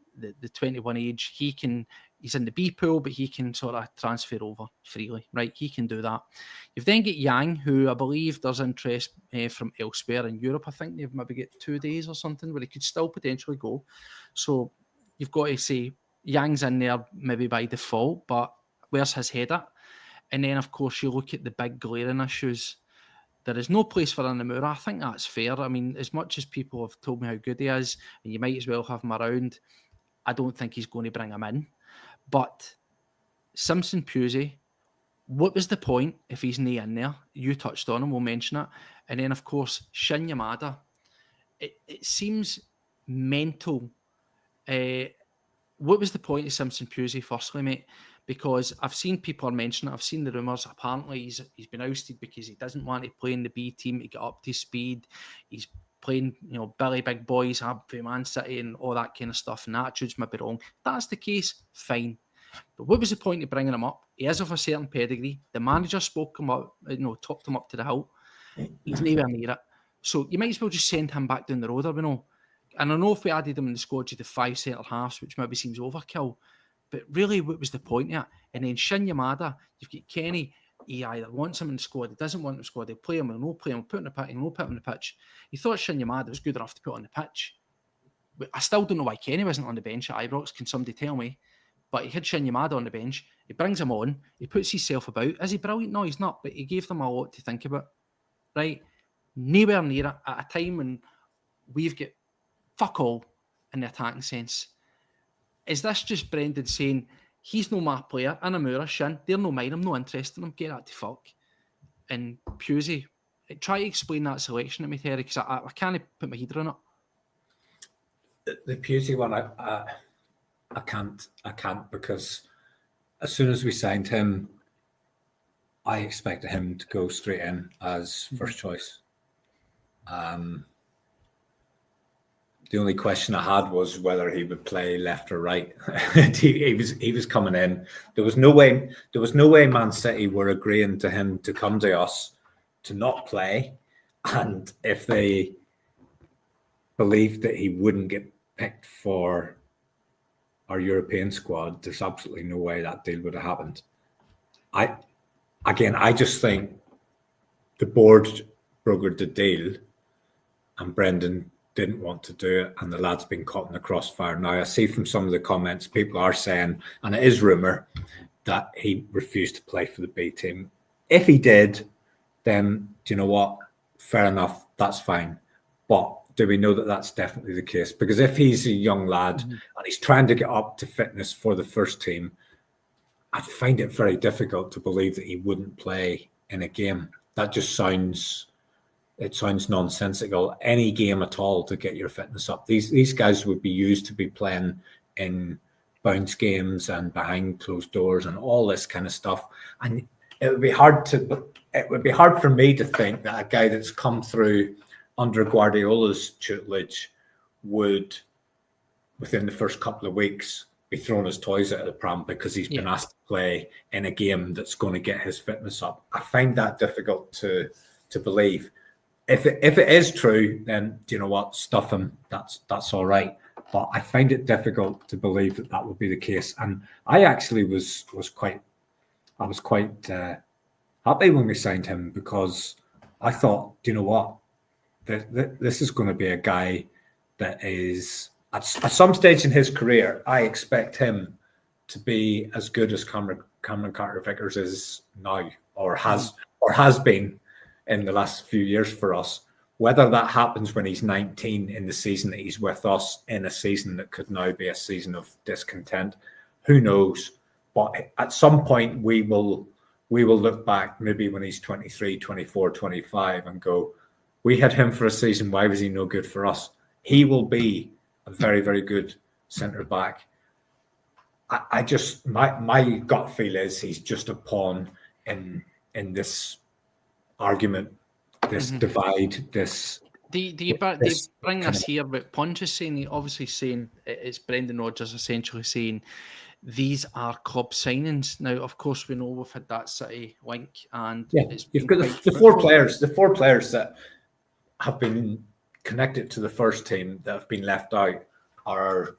21 age. He's in the B pool, but he can sort of transfer over freely, right? He can do that. You've then got Yang, who I believe there's interest from elsewhere in Europe. I think they've maybe got 2 days or something where he could still potentially go. So you've got to say Yang's in there maybe by default, but where's his head at? And then, of course, you look at the big glaring issues. There is no place for Inamura. I think that's fair. I mean, as much as people have told me how good he is, and you might as well have him around, I don't think he's going to bring him in. But Simpson Pusey, what was the point if he's not in there? You touched on him, we'll mention it. And then, of course, Shin Yamada. It seems mental. What was the point of Simpson Pusey, firstly, mate? Because I've seen people mention it. I've seen the rumours. Apparently, he's been ousted because he doesn't want to play in the B team to get up to speed. He's playing, Billy Big Boys, for Man City and all that kind of stuff. And attitudes might be wrong. If that's the case, fine. But what was the point of bringing him up? He is of a certain pedigree. The manager spoke him up, topped him up to the hilt. He's nowhere near it. So you might as well just send him back down the road, And I know if we added him in the squad, you'd have 5 centre-halves, which maybe seems overkill. But really, what was the point of it? And then Shin Yamada, you've got Kenny, he either wants him in the squad, he doesn't want him in the squad, he'll play him, he'll no play him, he'll put him in the pitch, he'll no put him on the pitch. He thought Shin Yamada was good enough to put on the pitch. But I still don't know why Kenny wasn't on the bench at Ibrox. Can somebody tell me? But he had Shin Yamada on the bench. He brings him on. He puts himself about. Is he brilliant? No, he's not. But he gave them a lot to think about. Right? Nowhere near it at a time when we've got fuck all in the attacking sense. Is this just Brendan saying, he's no my player, Inamura, Shin, they're no mine, I'm no interested in him, get that to fuck. And Pusey, try to explain that selection to me, Terry, because I can't put my head around it. The Pusey one, I can't because as soon as we signed him, I expected him to go straight in as first choice. The only question I had was whether he would play left or right. he was coming in. There was no way Man City were agreeing to him to come to us to not play, and if they believed that he wouldn't get picked for our European squad, there's absolutely no way that deal would have happened. I just think the board brokered the deal and Brendan didn't want to do it, and the lad's been caught in the crossfire. Now, I see from some of the comments, people are saying, and it is rumour, that he refused to play for the B team. If he did, then, do you know what? Fair enough, that's fine. But do we know that that's definitely the case? Because if he's a young lad and he's trying to get up to fitness for the first team, I'd find it very difficult to believe that he wouldn't play in a game. That just sounds nonsensical. Any game at all to get your fitness up. These guys would be used to be playing in bounce games and behind closed doors and all this kind of stuff. And it would be hard for me to think that a guy that's come through under Guardiola's tutelage would, within the first couple of weeks, be throwing his toys out of the pram because he's been asked to play in a game that's going to get his fitness up. I find that difficult to believe. If it is true, then do you know what? Stuff him. That's all right. But I find it difficult to believe that would be the case. And I actually was quite happy when we signed him, because I thought, do you know what? This is going to be a guy that is at some stage in his career. I expect him to be as good as Cameron Carter-Vickers is now, or has been in the last few years for us. Whether that happens when he's 19 in the season that he's with us, in a season that could now be a season of discontent, who knows? But at some point we will look back, maybe when he's 23, 24, 25, and go, we had him for a season, why was he no good for us? He will be a very, very good centre back. I just, my gut feel is he's just a pawn in this argument, this divide, this. They bring this here, but Punch is saying, obviously saying, it's Brendan Rodgers essentially saying these are club signings. Now, of course, we know we've had that City link, and you've got the four players that have been connected to the first team that have been left out are.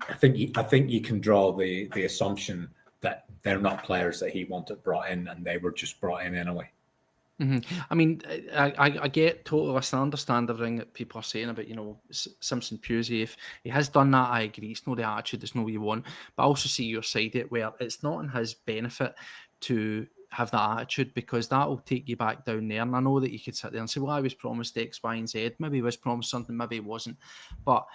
I think you can draw the assumption that they're not players that he wanted brought in, and they were just brought in anyway. I mean, I get totally understand everything that people are saying about, Simpson Pusey. If he has done that, I agree. It's not the attitude, it's not what you want. But I also see your side of it, where it's not in his benefit to have that attitude, because that will take you back down there. And I know that you could sit there and say, well, I was promised X, Y, and Z. Maybe he was promised something, maybe he wasn't. But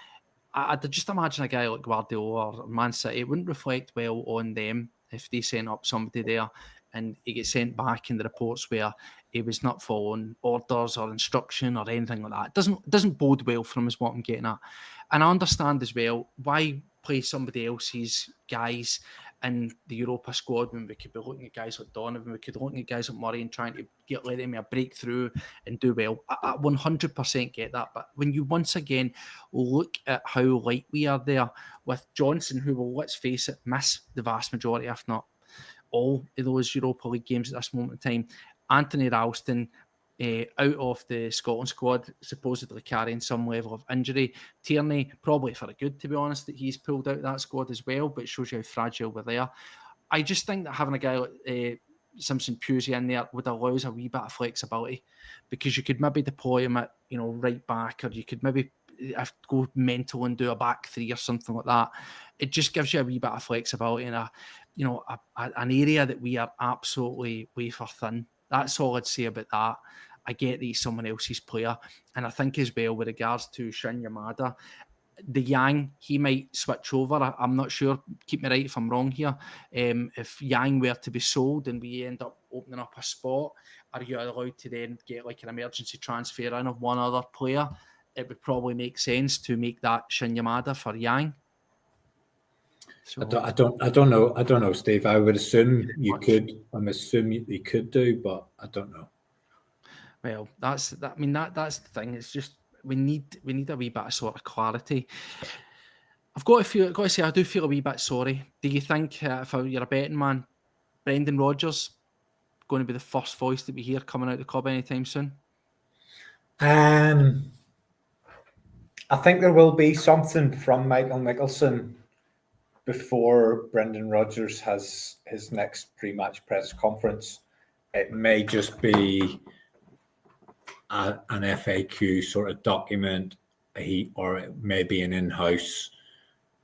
I just imagine a guy like Guardiola or Man City, it wouldn't reflect well on them if they sent up somebody there and he gets sent back in the reports where he was not following orders or instruction or anything like that. It doesn't bode well for him, is what I'm getting at. And I understand as well, why play somebody else's guys in the Europa squad when we could be looking at guys like Donovan, we could be looking at guys like Murray and trying to let them a breakthrough and do well. I 100% get that. But when you once again look at how light we are there with Johnson, who will, let's face it, miss the vast majority, if not all of those Europa League games at this moment in time. Anthony Ralston out of the Scotland squad, supposedly carrying some level of injury. Tierney, probably for a good, to be honest, that he's pulled out that squad as well, but it shows you how fragile we're there. I just think that having a guy like Simpson Pusey in there would allow us a wee bit of flexibility, because you could maybe deploy him at, right back, or you could maybe go mental and do a back three or something like that. It just gives you a wee bit of flexibility in an area that we are absolutely wafer thin. That's all I'd say about that. I get that he's someone else's player. And I think as well, with regards to Shin Yamada, the Yang, he might switch over. I'm not sure. Keep me right if I'm wrong here. If Yang were to be sold and we end up opening up a spot, are you allowed to then get like an emergency transfer in of one other player? It would probably make sense to make that Shin Yamada for Yang. So, I don't know, Steve. I would assume you could. I'm assuming you could do, but I don't know. Well, that's the thing. It's just we need a wee bit of sort of clarity. I've got to say, I do feel a wee bit sorry. Do you think if you're a betting man, Brendan Rodgers going to be the first voice that we hear coming out of the club anytime soon? I think there will be something from Michael Nicholson before Brendan Rodgers has his next pre-match press conference. It may just be an FAQ sort of document, or it may be an in-house.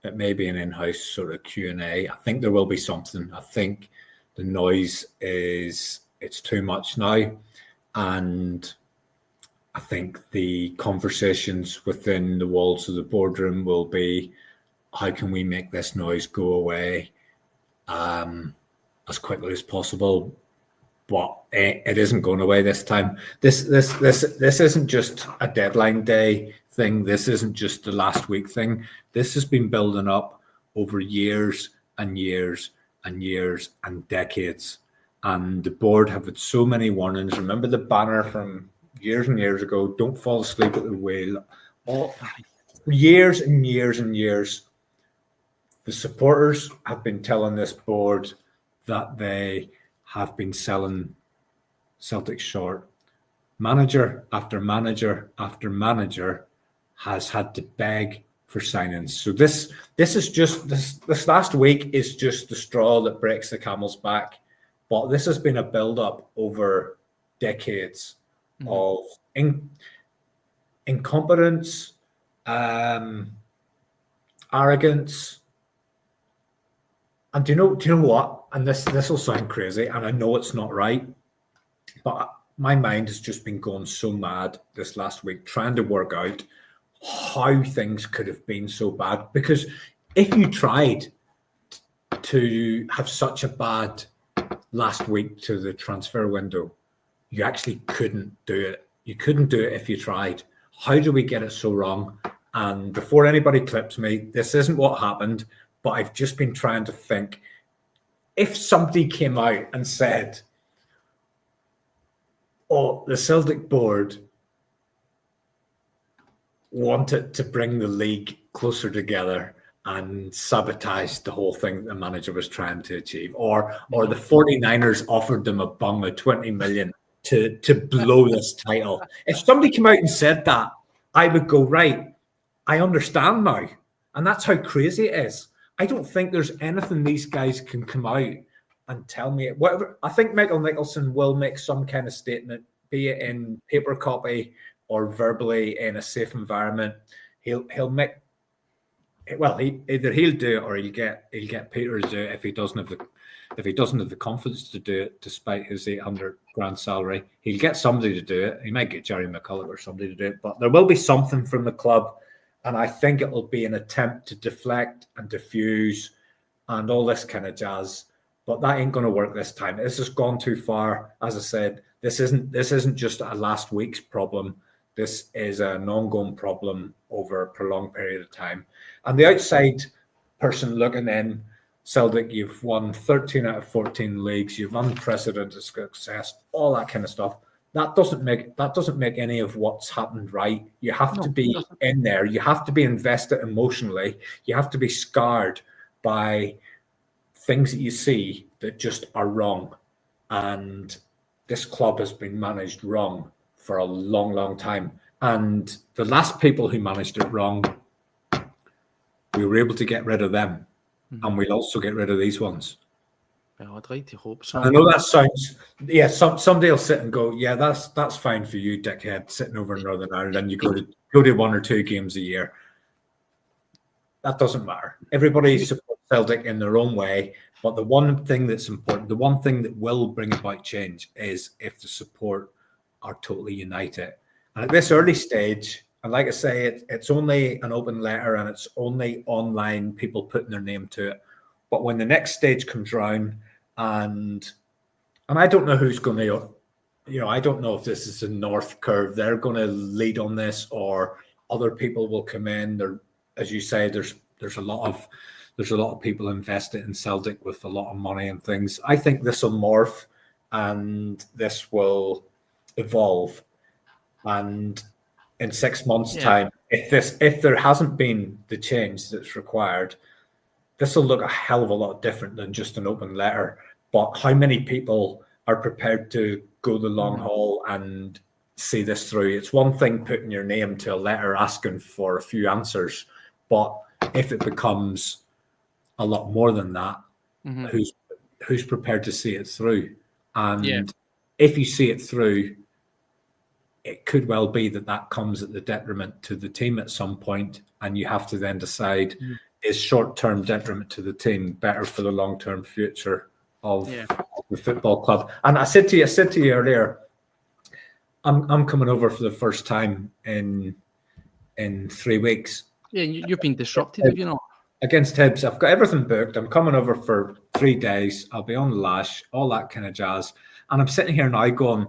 It may be an in-house sort of Q&A. I think there will be something. I think the noise it's too much now, and I think the conversations within the walls of the boardroom will be, how can we make this noise go away as quickly as possible? But it isn't going away this time. This isn't just a deadline day thing. This isn't just the last week thing. This has been building up over years and years and years and decades. And the board have had so many warnings. Remember the banner from years and years ago, don't fall asleep at the wheel. Years and years and years. The supporters have been telling this board that they have been selling Celtic short. Manager after manager after manager has had to beg for signings. So this last week is just the straw that breaks the camel's back. But this has been a build-up over decades of incompetence, arrogance. And do you know what? And this will sound crazy, and I know it's not right, but my mind has just been going so mad this last week trying to work out how things could have been so bad. Because if you tried to have such a bad last week to the transfer window, you actually couldn't do it. You couldn't do it if you tried. How do we get it so wrong? And before anybody clips me, this isn't what happened. But I've just been trying to think, if somebody came out and said, oh, the Celtic board wanted to bring the league closer together and sabotage the whole thing the manager was trying to achieve, or the 49ers offered them a bung of 20 million to blow this title. If somebody came out and said that, I would go, right, I understand now. And that's how crazy it is. I don't think there's anything these guys can come out and tell me. Whatever. I think Michael Nicholson will make some kind of statement, be it in paper copy or verbally in a safe environment. He'll make. Well, either he'll do it or he'll get Peter to do it if he doesn't have If he doesn't have the confidence to do it, despite his 800 grand salary, he'll get somebody to do it. He might get Jerry McCulloch or somebody to do it, but there will be something from the club. And I think it will be an attempt to deflect and diffuse and all this kind of jazz. But that ain't going to work this time. This has gone too far. As I said, this isn't just a last week's problem. This is an ongoing problem over a prolonged period of time. And the outside person looking in, Celtic, you've won 13 out of 14 leagues. You've unprecedented success, all that kind of stuff. That doesn't make any of what's happened right. You have to be in there. You have to be invested emotionally. You have to be scarred by things that you see that just are wrong. And this club has been managed wrong for a long, long time. And the last people who managed it wrong, we were able to get rid of them. Mm-hmm. And we'll also get rid of these ones. Well, I'd like to hope so. I know that sounds, somebody will sit and go, yeah, that's fine for you, dickhead, sitting over in Northern Ireland, and you go to 1 or 2 games a year. That doesn't matter. Everybody supports Celtic in their own way, but the one thing that's important, the one thing that will bring about change is if the support are totally united. And at this early stage, and like I say, it's only an open letter and it's only online, people putting their name to it. But when the next stage comes round, and I don't know who's going to, I don't know if this is a north curve. They're going to lead on this, or other people will come in. There, as you say, there's a lot of people invested in Celtic with a lot of money and things. I think this will morph, and this will evolve. And in 6 months' time, if there hasn't been the change that's required, this will look a hell of a lot different than just an open letter. But how many people are prepared to go the long haul and see this through? It's one thing putting your name to a letter asking for a few answers, but if it becomes a lot more than that, who's prepared to see it through? And if you see it through, it could well be that comes at the detriment to the team at some point, and you have to then decide, is short-term detriment to the team better for the long-term future of the football club? And I said to you earlier, I'm coming over for the first time in 3 weeks. Yeah, you've been disrupted, have you not? Against Hibs, I've got everything booked. I'm coming over for 3 days. I'll be on the lash, all that kind of jazz. And I'm sitting here now going,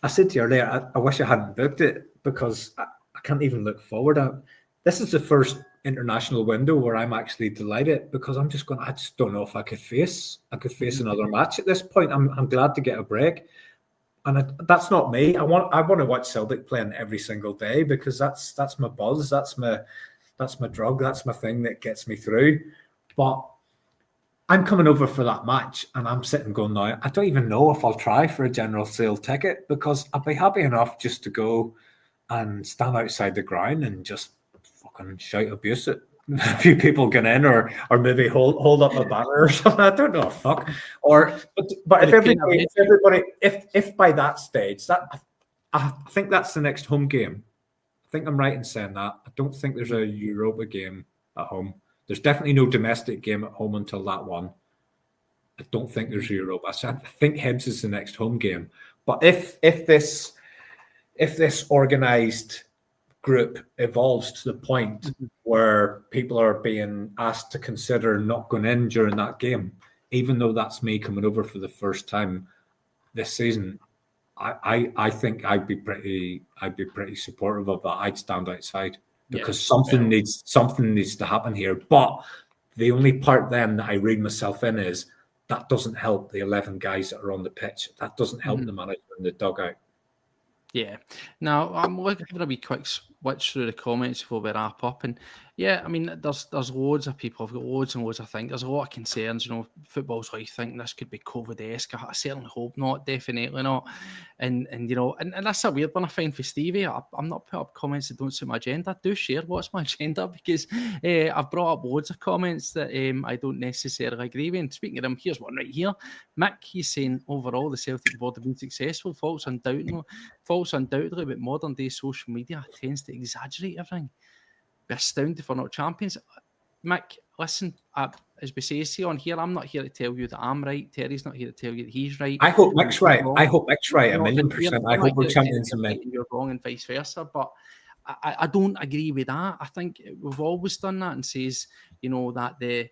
I said to you earlier, I wish I hadn't booked it, because I can't even look forward. This is the first international window where I'm actually delighted, because I just don't know if I could face another match at this point. I'm glad to get a break. And that's not me. I want to watch Celtic playing every single day, because that's my buzz. That's my drug. That's my thing that gets me through. But I'm coming over for that match, and I'm sitting going now, I don't even know if I'll try for a general sale ticket, because I'll be happy enough just to go and stand outside the ground and just fucking shout abuse at a few people get in, or maybe hold up a banner or something. I don't know, fuck. But if by that stage, I think that's the next home game. I think I'm right in saying that. I don't think there's a Europa game at home. There's definitely no domestic game at home until that one. I don't think there's Europa. So I think Hibs is the next home game. But if this organised group evolves to the point where people are being asked to consider not going in during that game, even though that's me coming over for the first time this season, I think I'd be pretty supportive of that. I'd stand outside, because something needs to happen here. But the only part then that I read myself in is that doesn't help the 11 guys that are on the pitch. That doesn't help the manager in the dugout. Yeah. Now, I'm looking for a wee quick switch through the comments before we wrap up. And yeah, I mean, there's loads of people. I've got loads and loads of things. There's a lot of concerns. Football's like, think this could be COVID-esque. I certainly hope not. Definitely not. And that's a weird one I find for Stevie. I'm not putting up comments that don't suit my agenda. Do share what's my agenda, because I've brought up loads of comments that I don't necessarily agree with. And speaking of them, here's one right here. Mick, he's saying, overall, the Celtic board have been successful. False undoubtedly, but modern day social media tends to exaggerate everything. Be astounded if we're not champions. Mick, listen, as we say on here, I'm not here to tell you that I'm right. Terry's not here to tell you that he's right. I hope Mick's right. I hope Mick's right, You know, 1,000,000%. I hope we're champions in right and you're wrong and vice versa. But I don't agree with that. I think we've always done that and says, you know, that the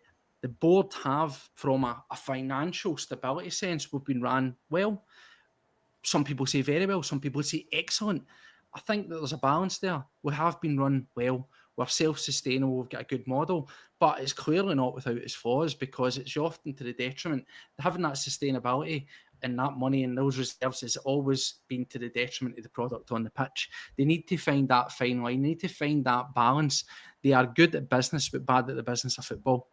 board have, from a financial stability sense, we've been ran well. Some people say very well. Some people say excellent. I think that there's a balance there. We have been run well. We're self-sustainable. We've got a good model, but it's clearly not without its flaws, because it's often to the detriment. Having that sustainability and that money and those reserves has always been to the detriment of the product on the pitch. They need to find that fine line. They need to find that balance. They are good at business, but bad at the business of football.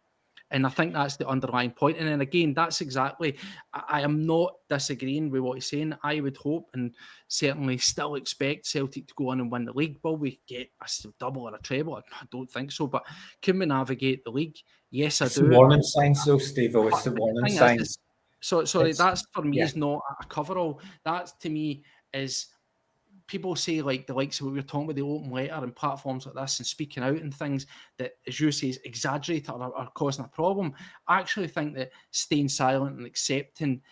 And I think that's the underlying point. And then again, that's exactly, I am not disagreeing with what he's saying. I would hope and certainly still expect Celtic to go on and win the league. Will we get a double or a treble? I don't think so. But can we navigate the league? Yes, I do. The warning signs, though, Steve-O. It's the warning signs. Sorry, that's for me is not a coverall. That to me is, people say like the likes of what we were talking about, the open letter and platforms like this and speaking out and things that, as you say, is exaggerated or are causing a problem. I actually think that staying silent and accepting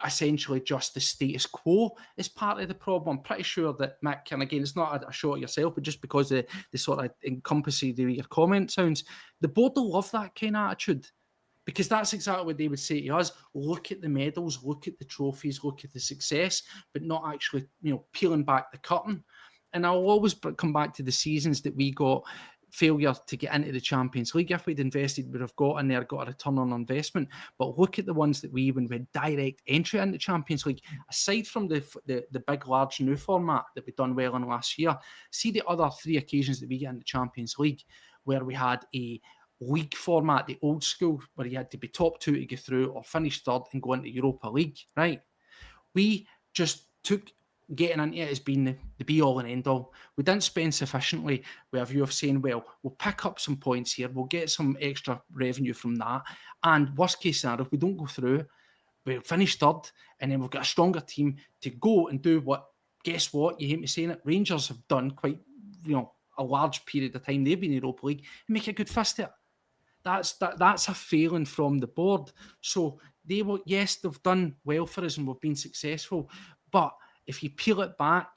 essentially just the status quo is part of the problem. I'm pretty sure that Mick, and again, it's not a shot at yourself, but just because the sort of encompasses the way your comment sounds, the board will love that kind of attitude. Because that's exactly what they would say to us. Look at the medals, look at the trophies, look at the success, but not actually, you know, peeling back the curtain. And I'll always come back to the seasons that we got failure to get into the Champions League. If we'd invested, we'd have got in there, got a return on investment. But look at the ones that we even had direct entry into the Champions League. Aside from the big, large new format that we've done well in last year, see the other 3 occasions that we get in the Champions League where we had a league format, the old school, where you had to be top 2 to get through or finish 3rd and go into Europa League, right? We just took getting into it as being the be-all and end-all. We didn't spend sufficiently with a view of saying, well, we'll pick up some points here, we'll get some extra revenue from that, and worst case scenario, if we don't go through, we'll finish 3rd, and then we've got a stronger team to go and do what, guess what, you hate me saying it, Rangers have done quite, you know, a large period of time they've been in Europa League, and make a good fist at it. That's a failing from the board. So they will, yes, they've done well for us and we've been successful. But if you peel it back,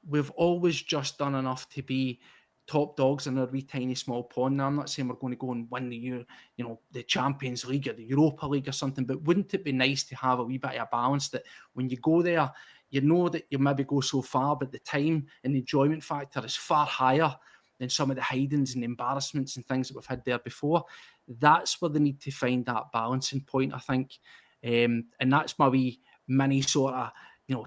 we've always just done enough to be top dogs in our wee tiny small pond. Now, I'm not saying we're going to go and win the Champions League or the Europa League or something, but wouldn't it be nice to have a wee bit of a balance that when you go there, you know that you maybe go so far, but the time and the enjoyment factor is far higher than some of the hidings and embarrassments and things that we've had there before. That's where they need to find that balancing point, I think. And that's my wee mini sort of,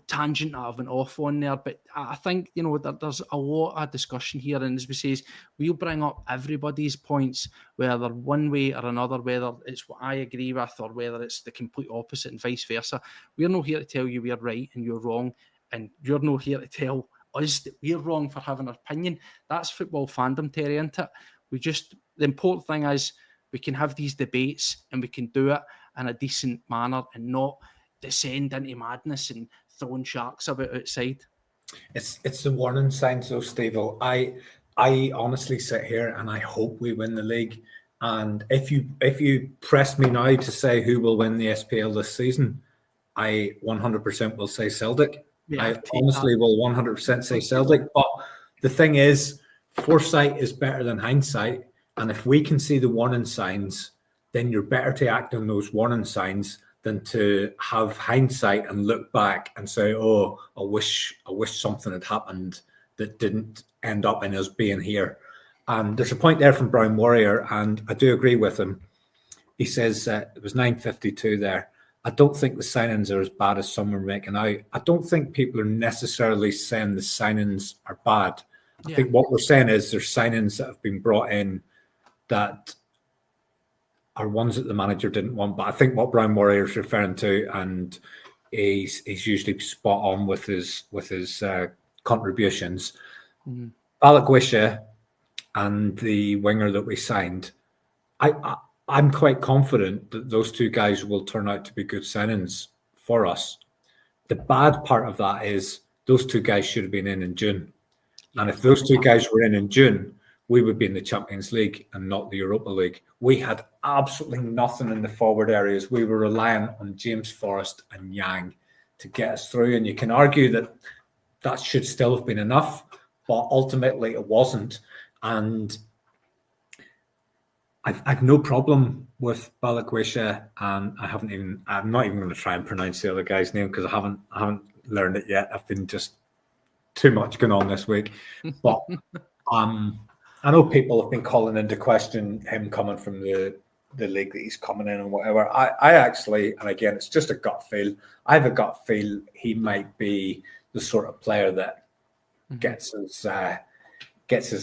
tangent that I've been off on there. But I think, there's a lot of discussion here. And as we say, we'll bring up everybody's points, whether one way or another, whether it's what I agree with or whether it's the complete opposite and vice versa. We're not here to tell you we're right and you're wrong. And you're not here to tell us that we're wrong for having an opinion. That's football fandom, Terry, isn't it? The important thing is we can have these debates and we can do it in a decent manner and not descend into madness and throwing sharks about outside. It's the warning signs, though, Steve-O. I honestly sit here and I hope we win the league. And if you press me now to say who will win the SPL this season, I 100% will say Celtic. Yeah, I honestly will 100% say Celtic. But the thing is, foresight is better than hindsight. And if we can see the warning signs, then you're better to act on those warning signs than to have hindsight and look back and say, oh, I wish something had happened that didn't end up in us being here. There's a point there from Brown Warrior, and I do agree with him. He says it was 9:52 there. I don't think the signings are as bad as some are making out. I don't think people are necessarily saying the signings are bad. I think what we're saying is there's signings that have been brought in that are ones that the manager didn't want. But I think what Brown Warrior is referring to, and he's usually spot on with his contributions. Mm-hmm. Alec Wisha and the winger that we signed, I'm quite confident that those two guys will turn out to be good signings for us. The bad part of that is those two guys should have been in June. And if those two guys were in June, we would be in the Champions League and not the Europa League. We had absolutely nothing in the forward areas. We were relying on James Forrest and Yang to get us through. And you can argue that should still have been enough, but ultimately it wasn't. And I've no problem with Balaguisha, and I'm not even going to try and pronounce the other guy's name because I haven't learned it yet. I've been just too much going on this week. But I know people have been calling into question him coming from the league that he's coming in and whatever. I actually, and again, it's just a gut feel. I have a gut feel he might be the sort of player that gets us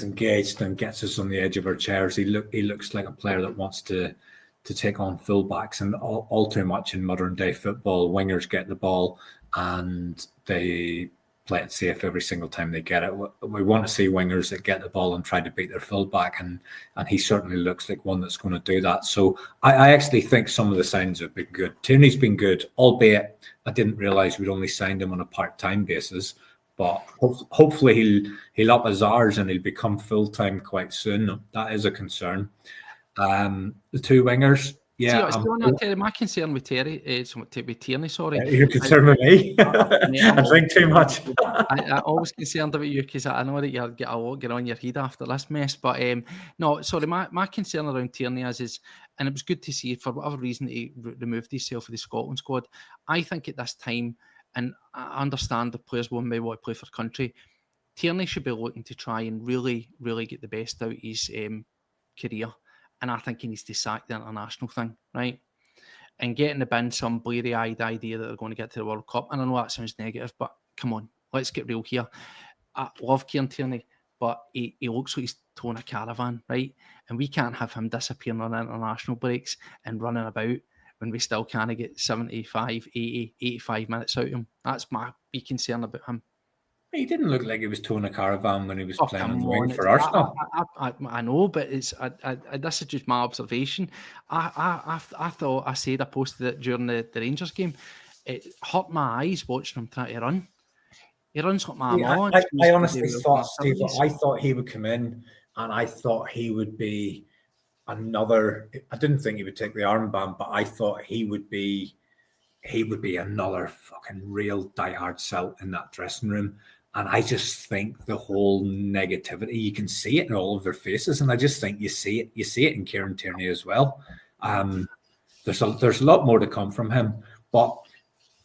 engaged and gets us on the edge of our chairs. He looks like a player that wants to take on fullbacks, and all too much in modern day football, wingers get the ball and they play it safe every single time they get it. We want to see wingers that get the ball and try to beat their fullback, and he certainly looks like one that's going to do that. So I actually think some of the signs have been good. Tierney's been good, albeit I didn't realise we'd only signed him on a part-time basis. But hopefully he'll up his hours and he'll become full-time quite soon. That is a concern. The two wingers, yeah. Terry, my concern with Tierney, sorry. You're concerned with me? I think too much. I'm always concerned about you because I know that you get a lot get on your head after this mess. But no, sorry, my concern around Tierney is, and it was good to see for whatever reason he removed himself from the Scotland squad. I think at this time, and I understand the players may want to play for country, Tierney should be looking to try and really, really get the best out of his career. And I think he needs to sack the international thing, right? And get in the bin some bleary-eyed idea that they're going to get to the World Cup. And I know that sounds negative, but come on, let's get real here. I love Kieran Tierney, but he looks like he's towing a caravan, right? And we can't have him disappearing on international breaks and running about when we still can't get 75, 80, 85 minutes out of him. That's my big concern about him. He didn't look like he was towing a caravan when he was playing on the wing for Arsenal. I know, but this is just my observation. I thought I posted it during the Rangers game. It hurt my eyes watching him try to run. He runs like my mom. I honestly thought, Steve, I thought he would come in and I thought he would be another. I didn't think he would take the armband, but I thought he would be another fucking real diehard Celt in that dressing room. And I just think the whole negativity, you can see it in all of their faces. And I just think you see it in Kieran Tierney as well. There's a lot more to come from him. But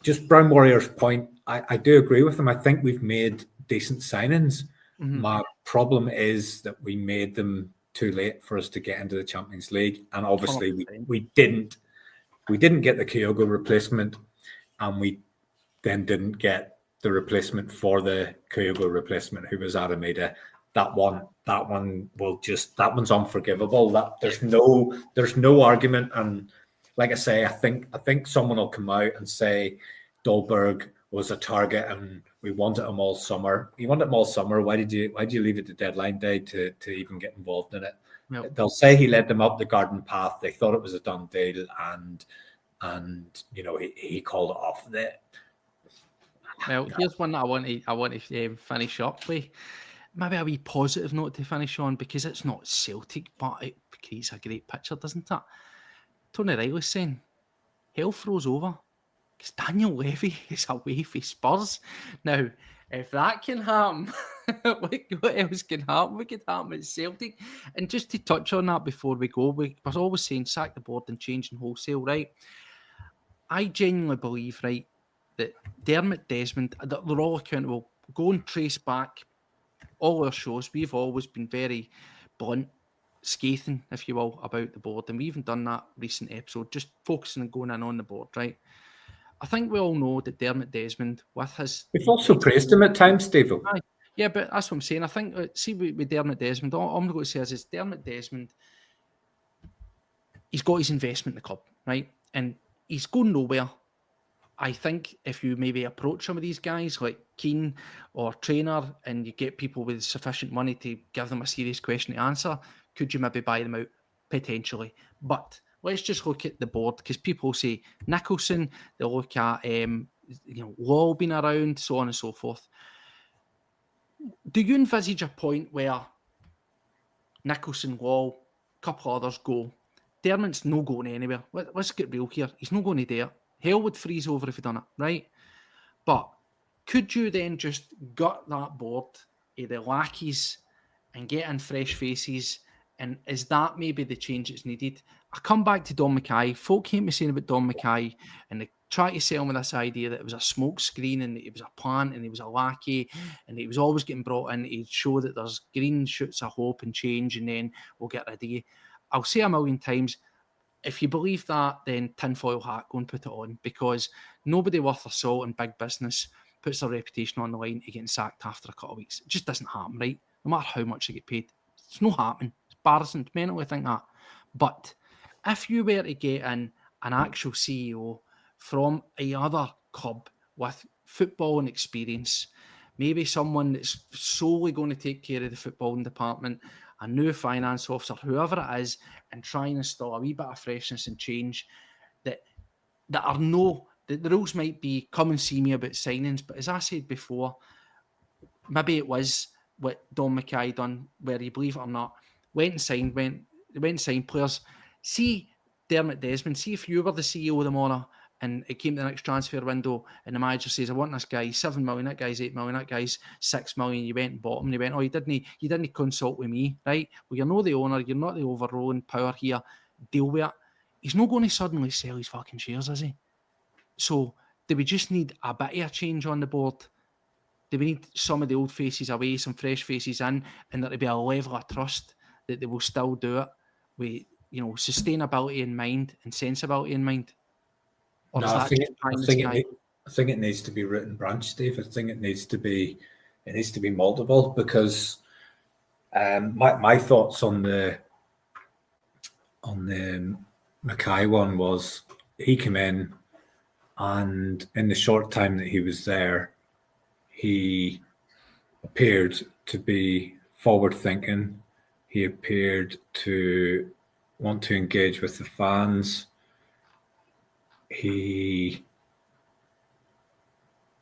just Brown Warrior's point, I do agree with him. I think we've made decent signings. Mm-hmm. My problem is that we made them too late for us to get into the Champions League. And obviously we didn't get the Kyogo replacement, and we then didn't get the replacement for the Kyogo replacement, who was Arameda. That one's unforgivable. That there's no argument. And like I say, I think someone will come out and say Dolberg was a target and we wanted him all summer. You wanted him all summer. Why did you leave it to deadline day to even get involved in it? Yep. They'll say he led them up the garden path. They thought it was a done deal, and he called it off. Well, here's one that I want to finish up with. Maybe a wee positive note to finish on, because it's not Celtic, but it creates a great picture, doesn't it? Tony Riley's saying, hell froze over because Daniel Levy is away for Spurs. Now, if that can happen, what else can happen? What could happen at Celtic? And just to touch on that before we go, we're always saying sack the board and change in wholesale, right? I genuinely believe, right, that Dermot Desmond, they're all accountable. Go and trace back all our shows. We've always been very blunt, scathing, if you will, about the board. And we even done that recent episode, just focusing and going in on the board, right? I think we all know that Dermot Desmond, with his... We've also praised him at times, Steve. Yeah, but that's what I'm saying. I think, see, with Dermot Desmond, all I'm going to say is Dermot Desmond, he's got his investment in the club, right? And he's going nowhere. I think if you maybe approach some of these guys like Keane or Trainer and you get people with sufficient money to give them a serious question to answer, could you maybe buy them out? Potentially. But let's just look at the board, because people say Nicholson, they'll look at Law being around, so on and so forth. Do you envisage a point where Nicholson, Wall, a couple others go. Dermot's no going anywhere. Let's get real here. He's not going to there. Hell would freeze over if he done it, right? But could you then just gut that board of the lackeys and get in fresh faces? And is that maybe the change that's needed? I come back to Don Mackay. Folk came to saying about Don Mackay and they try to sell me this idea that it was a smoke screen and it was a plant and he was a lackey and he was always getting brought in to show that there's green shoots of hope and change and then we'll get rid of you. I'll say a million times, if you believe that, then tinfoil hat, go and put it on, because nobody worth their salt in big business puts their reputation on the line to getting sacked after a couple of weeks. It just doesn't happen, right? No matter how much they get paid. It's not happening. It's embarrassing to mentally think that. But if you were to get in an actual CEO from a other club with footballing experience, maybe someone that's solely going to take care of the footballing department, a new finance officer, whoever it is, and try and install a wee bit of freshness and change that are no... The rules might be come and see me about signings, but as I said before, maybe it was what Don Mackay done, where he, believe it or not, went and signed players. See Dermot Desmond, see if you were the CEO tomorrow and it came to the next transfer window and the manager says, I want this guy 7 million, that guy's 8 million, that guy's 6 million, you went and bought him, and he went, oh, you didn't consult with me, right? Well, you're not the owner, you're not the overruling power here, deal with it. He's not going to suddenly sell his fucking shares, is he? So do we just need a bit of a change on the board? Do we need some of the old faces away, some fresh faces in, and there to be a level of trust that they will still do it with, sustainability in mind and sensibility in mind? Or No, is that I think it needs to be root and branch, Steve. I think it needs to be moldable, because my thoughts on the Mackay one was he came in, and in the short time that he was there, he appeared to be forward thinking. He appeared to want to engage with the fans. He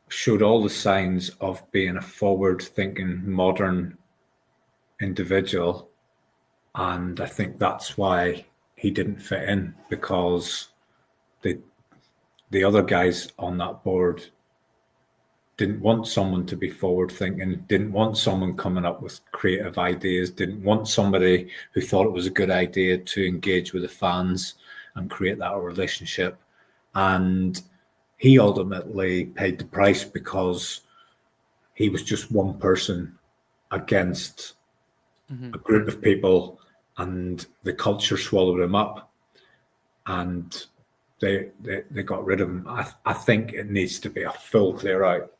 showed all the signs of being a forward-thinking, modern individual. And I think that's why he didn't fit in, because the other guys on that board didn't want someone to be forward-thinking, didn't want someone coming up with creative ideas, didn't want somebody who thought it was a good idea to engage with the fans and create that relationship. And he ultimately paid the price, because he was just one person against a group of people, and the culture swallowed him up, and they got rid of him. I think it needs to be a full clear out,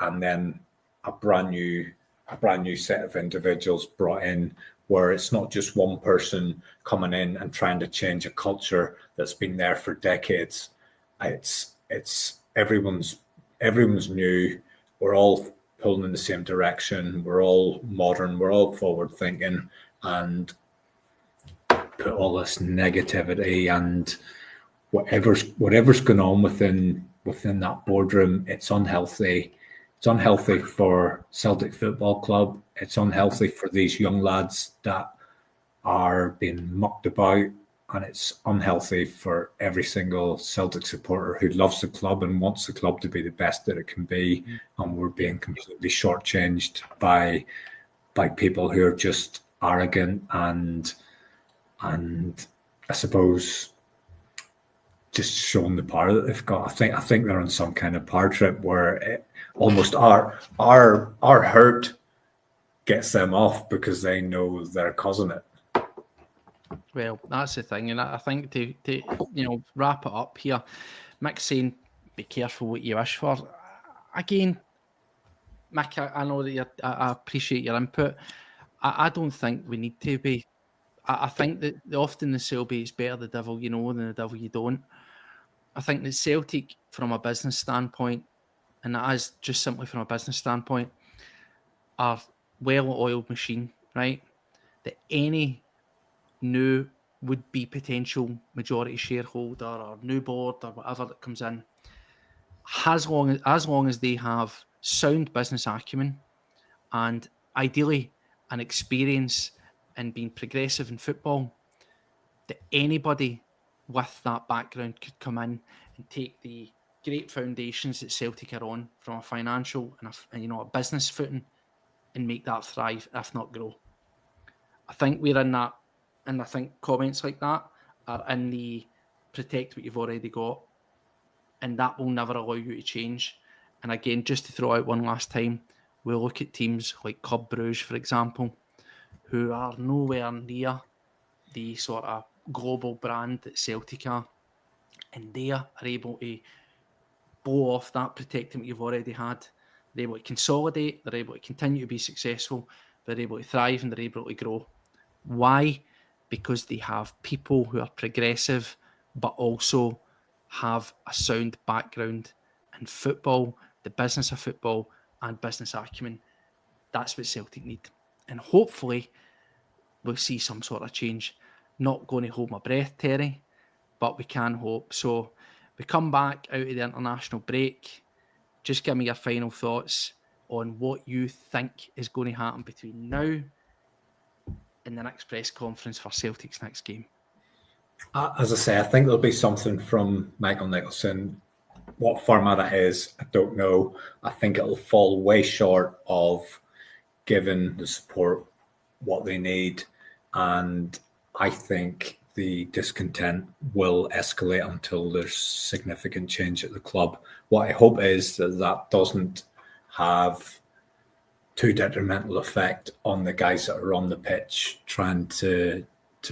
and then a brand new set of individuals brought in, where it's not just one person coming in and trying to change a culture that's been there for decades. It's everyone's new. We're all pulling in the same direction. We're all modern. We're all forward thinking, and put all this negativity and whatever's going on within that boardroom. It's unhealthy. It's unhealthy for Celtic Football Club. It's unhealthy for these young lads that are being mucked about, and it's unhealthy for every single Celtic supporter who loves the club and wants the club to be the best that it can be. And we're being completely shortchanged by people who are just arrogant and I suppose just showing the power that they've got. I think they're on some kind of power trip where almost our hurt gets them off because they know they're causing it. Well, that's the thing, and I think to wrap it up here, Mick's saying be careful what you wish for. Again, Mick, I know that I appreciate your input. I don't think we need to be. I think that often the Selby is better the devil you know than the devil you don't. I think that Celtic, from a business standpoint, and that is just simply from a business standpoint, are well-oiled machine, right? That any new would-be potential majority shareholder or new board or whatever that comes in, as long as they have sound business acumen and ideally an experience and being progressive in football, that anybody with that background could come in and take the great foundations that Celtic are on from a financial and a business footing and make that thrive, if not grow. I think we're in that, and I think comments like that are in the protect what you've already got, and that will never allow you to change. And again, just to throw out one last time, we'll look at teams like Club Brugge, for example, who are nowhere near the sort of global brand that Celtic are, and they are able to blow off that protecting what you've already had. They're able to consolidate, they're able to continue to be successful, they're able to thrive, and they're able to grow. Why? Because they have people who are progressive, but also have a sound background in football, the business of football, and business acumen. That's what Celtic need. And hopefully, we'll see some sort of change. Not going to hold my breath, Terry, but we can hope. So we come back out of the international break. Just give me your final thoughts on what you think is going to happen between now and the next press conference for Celtic's next game. As I say, I think there'll be something from Michael Nicholson. What format it is, I don't know. I think it'll fall way short of giving the support what they need. And I think the discontent will escalate until there's significant change at the club. What I hope is that doesn't have too detrimental effect on the guys that are on the pitch trying to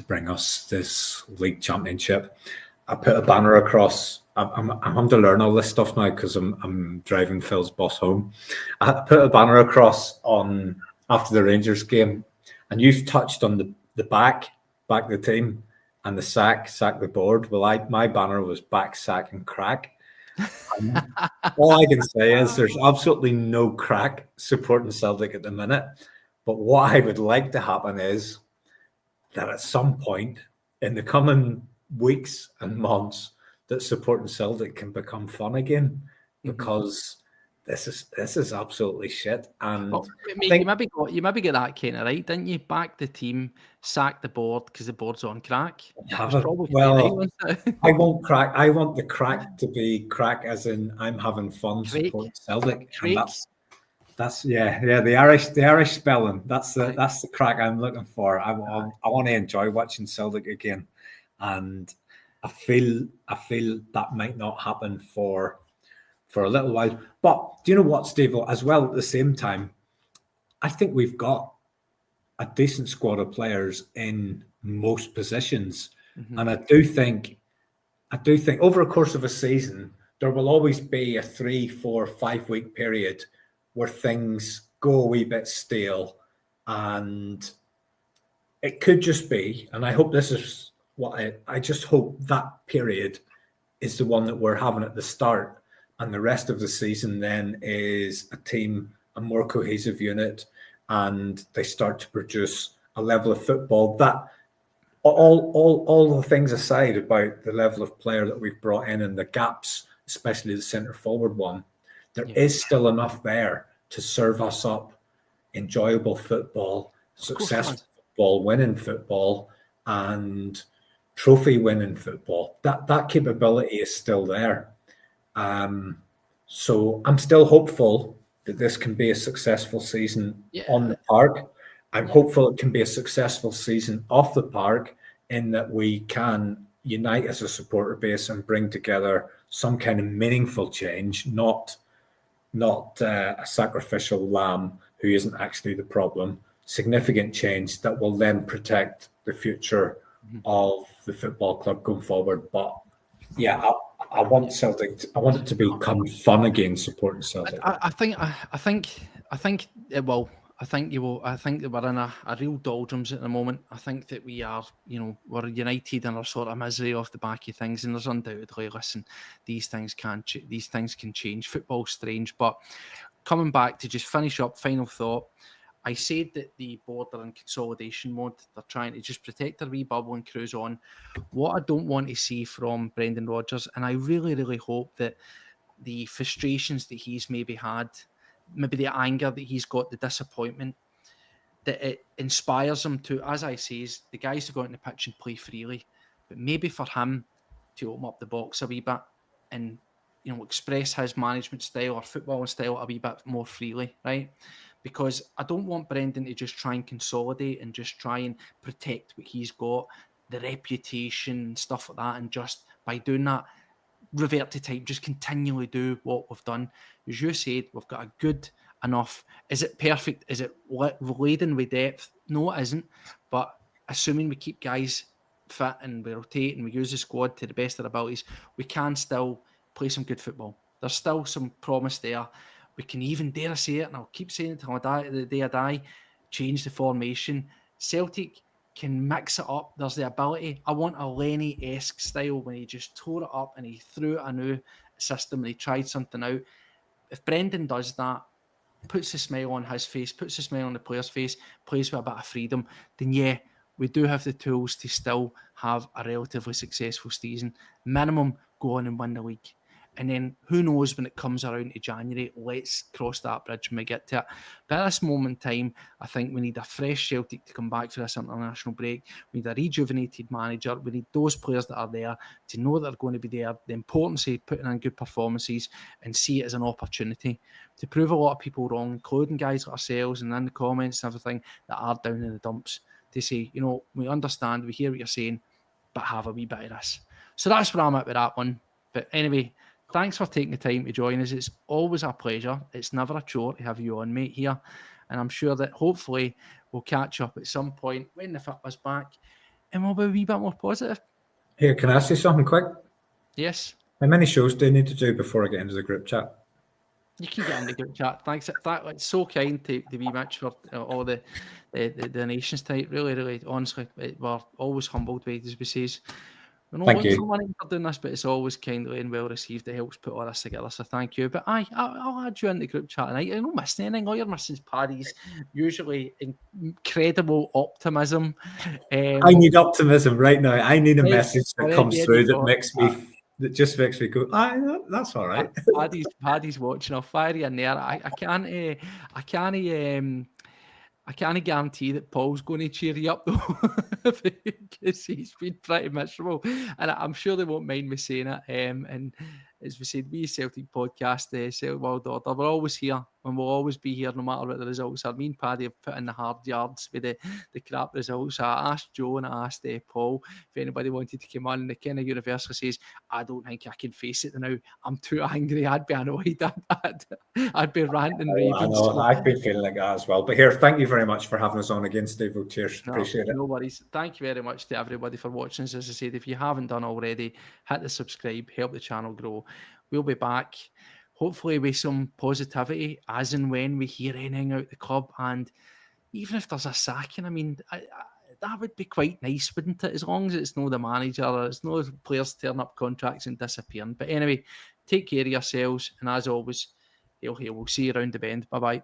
bring us this league championship. I put a banner across. I'm having to learn all this stuff now because I'm driving Phil's boss home. I put a banner across on after the Rangers game, and you've touched on the back the team, and the sack the board. Well, my banner was back, sack, and crack. All I can say is there's absolutely no crack supporting Celtic at the minute. But what I would like to happen is that at some point in the coming weeks and months, that supporting Celtic can become fun again, because this is absolutely shit. And you maybe get that kind of right, didn't you? Back the team, sack the board because the board's on crack. I won't crack. I want the crack to be crack, as in I'm having fun supporting Celtic, and that's the Irish spelling. That's the crack I'm looking for. I want to enjoy watching Celtic again, and I feel that might not happen for a little while. But do you know what, Steve? As well, at the same time, I think we've got a decent squad of players in most positions, and I do think over a course of a season there will always be a 3, 4, 5 week period where things go a wee bit stale, and it could just be, and I hope this is what I just hope that period is the one that we're having at the start, and the rest of the season then is a team, a more cohesive unit, and they start to produce a level of football that all the things aside about the level of player that we've brought in and the gaps, especially the centre forward one, there is still enough there to serve us up enjoyable football, successful football, winning football, and trophy winning football. That capability is still there. So I'm still hopeful that this can be a successful season on the park. I'm hopeful it can be a successful season off the park, in that we can unite as a supporter base and bring together some kind of meaningful change, not a sacrificial lamb who isn't actually the problem. Significant change that will then protect the future of the football club going forward. But yeah, I want Celtic. I want it to become fun again, supporting Celtic. I think it will. I think you will. I think that we're in a real doldrums at the moment. I think that we are, we're united in our sort of misery off the back of things, and there's undoubtedly, listen, these things can change. Football's strange, but coming back to just finish up, final thought. I said that the board are in consolidation mode. They're trying to just protect their wee bubble and cruise on. What I don't want to see from Brendan Rodgers, and I really, really hope that the frustrations that he's maybe had, maybe the anger that he's got, the disappointment, that it inspires him to, as I say, the guys to go out on the pitch and play freely. But maybe for him to open up the box a wee bit and, you know, express his management style or footballing style a wee bit more freely, right? Because I don't want Brendan to just try and consolidate and just try and protect what he's got, the reputation, stuff like that, and just by doing that, revert to type, just continually do what we've done. As you said, we've got a good enough. Is it perfect? Is it laden with depth? No, it isn't. But assuming we keep guys fit and we rotate and we use the squad to the best of their abilities, we can still play some good football. There's still some promise there. We can even, dare I say it, and I'll keep saying it till the day I die, change the formation. Celtic can mix it up. There's the ability. I want a Lenny-esque style when he just tore it up and he threw a new system and he tried something out. If Brendan does that, puts a smile on his face, puts a smile on the player's face, plays with a bit of freedom, then yeah, we do have the tools to still have a relatively successful season. Minimum, go on and win the league. And then who knows when it comes around to January, let's cross that bridge when we get to it. But at this moment in time, I think we need a fresh Celtic to come back for this international break. We need a rejuvenated manager. We need those players that are there to know that they're going to be there. The importance of putting in good performances and see it as an opportunity to prove a lot of people wrong, including guys like ourselves and in the comments and everything that are down in the dumps, to say, you know, we understand, we hear what you're saying, but have a wee bit of this. So that's where I'm at with that one. But anyway, thanks for taking the time to join us. It's always a pleasure. It's never a chore to have you on, mate, here. And I'm sure that hopefully we'll catch up at some point when the fit was back and we'll be a wee bit more positive. Here, can I ask you something quick? Yes. How many shows do you need to do before I get into the group chat? You can get in the group chat. Thanks. It's so kind to be Mitch for all the donations tonight. Really, really, honestly, we're always humbled by it, as we say. We're not looking for money for doing this, but it's always kindly and well received. It helps put all this together, so thank you. But I'll add you in the group chat tonight. You're not missing anything. All you're missing is Paddy's usually incredible optimism. I need optimism right now. I need a message that comes through that just makes me go, that's all right. Paddy's watching. I'll fire you in there. I can't guarantee that Paul's going to cheer you up though, because he's been pretty miserable, and I'm sure they won't mind me saying it. And as we said, we Celtic podcast, the Celtic World Order, we're always here and we'll always be here no matter what the results are. Me and Paddy have put in the hard yards with the crap results. I asked Joe and I asked Paul if anybody wanted to come on, and the kind of universally says, I don't think I can face it now. I'm too angry. I'd be annoyed. I'd be ranting raving. I know, I've been feeling like that as well. But here, thank you very much for having us on again, Steve. Cheers. Appreciate it. No worries. Thank you very much to everybody for watching us. As I said, if you haven't done already, hit the subscribe, help the channel grow. We'll be back, hopefully with some positivity as and when we hear anything out the club. And even if there's a sacking, I mean, that would be quite nice, wouldn't it? As long as it's no the manager, or it's no players turning up contracts and disappearing. But anyway, take care of yourselves. And as always, hail, hail. We'll see you around the bend. Bye-bye.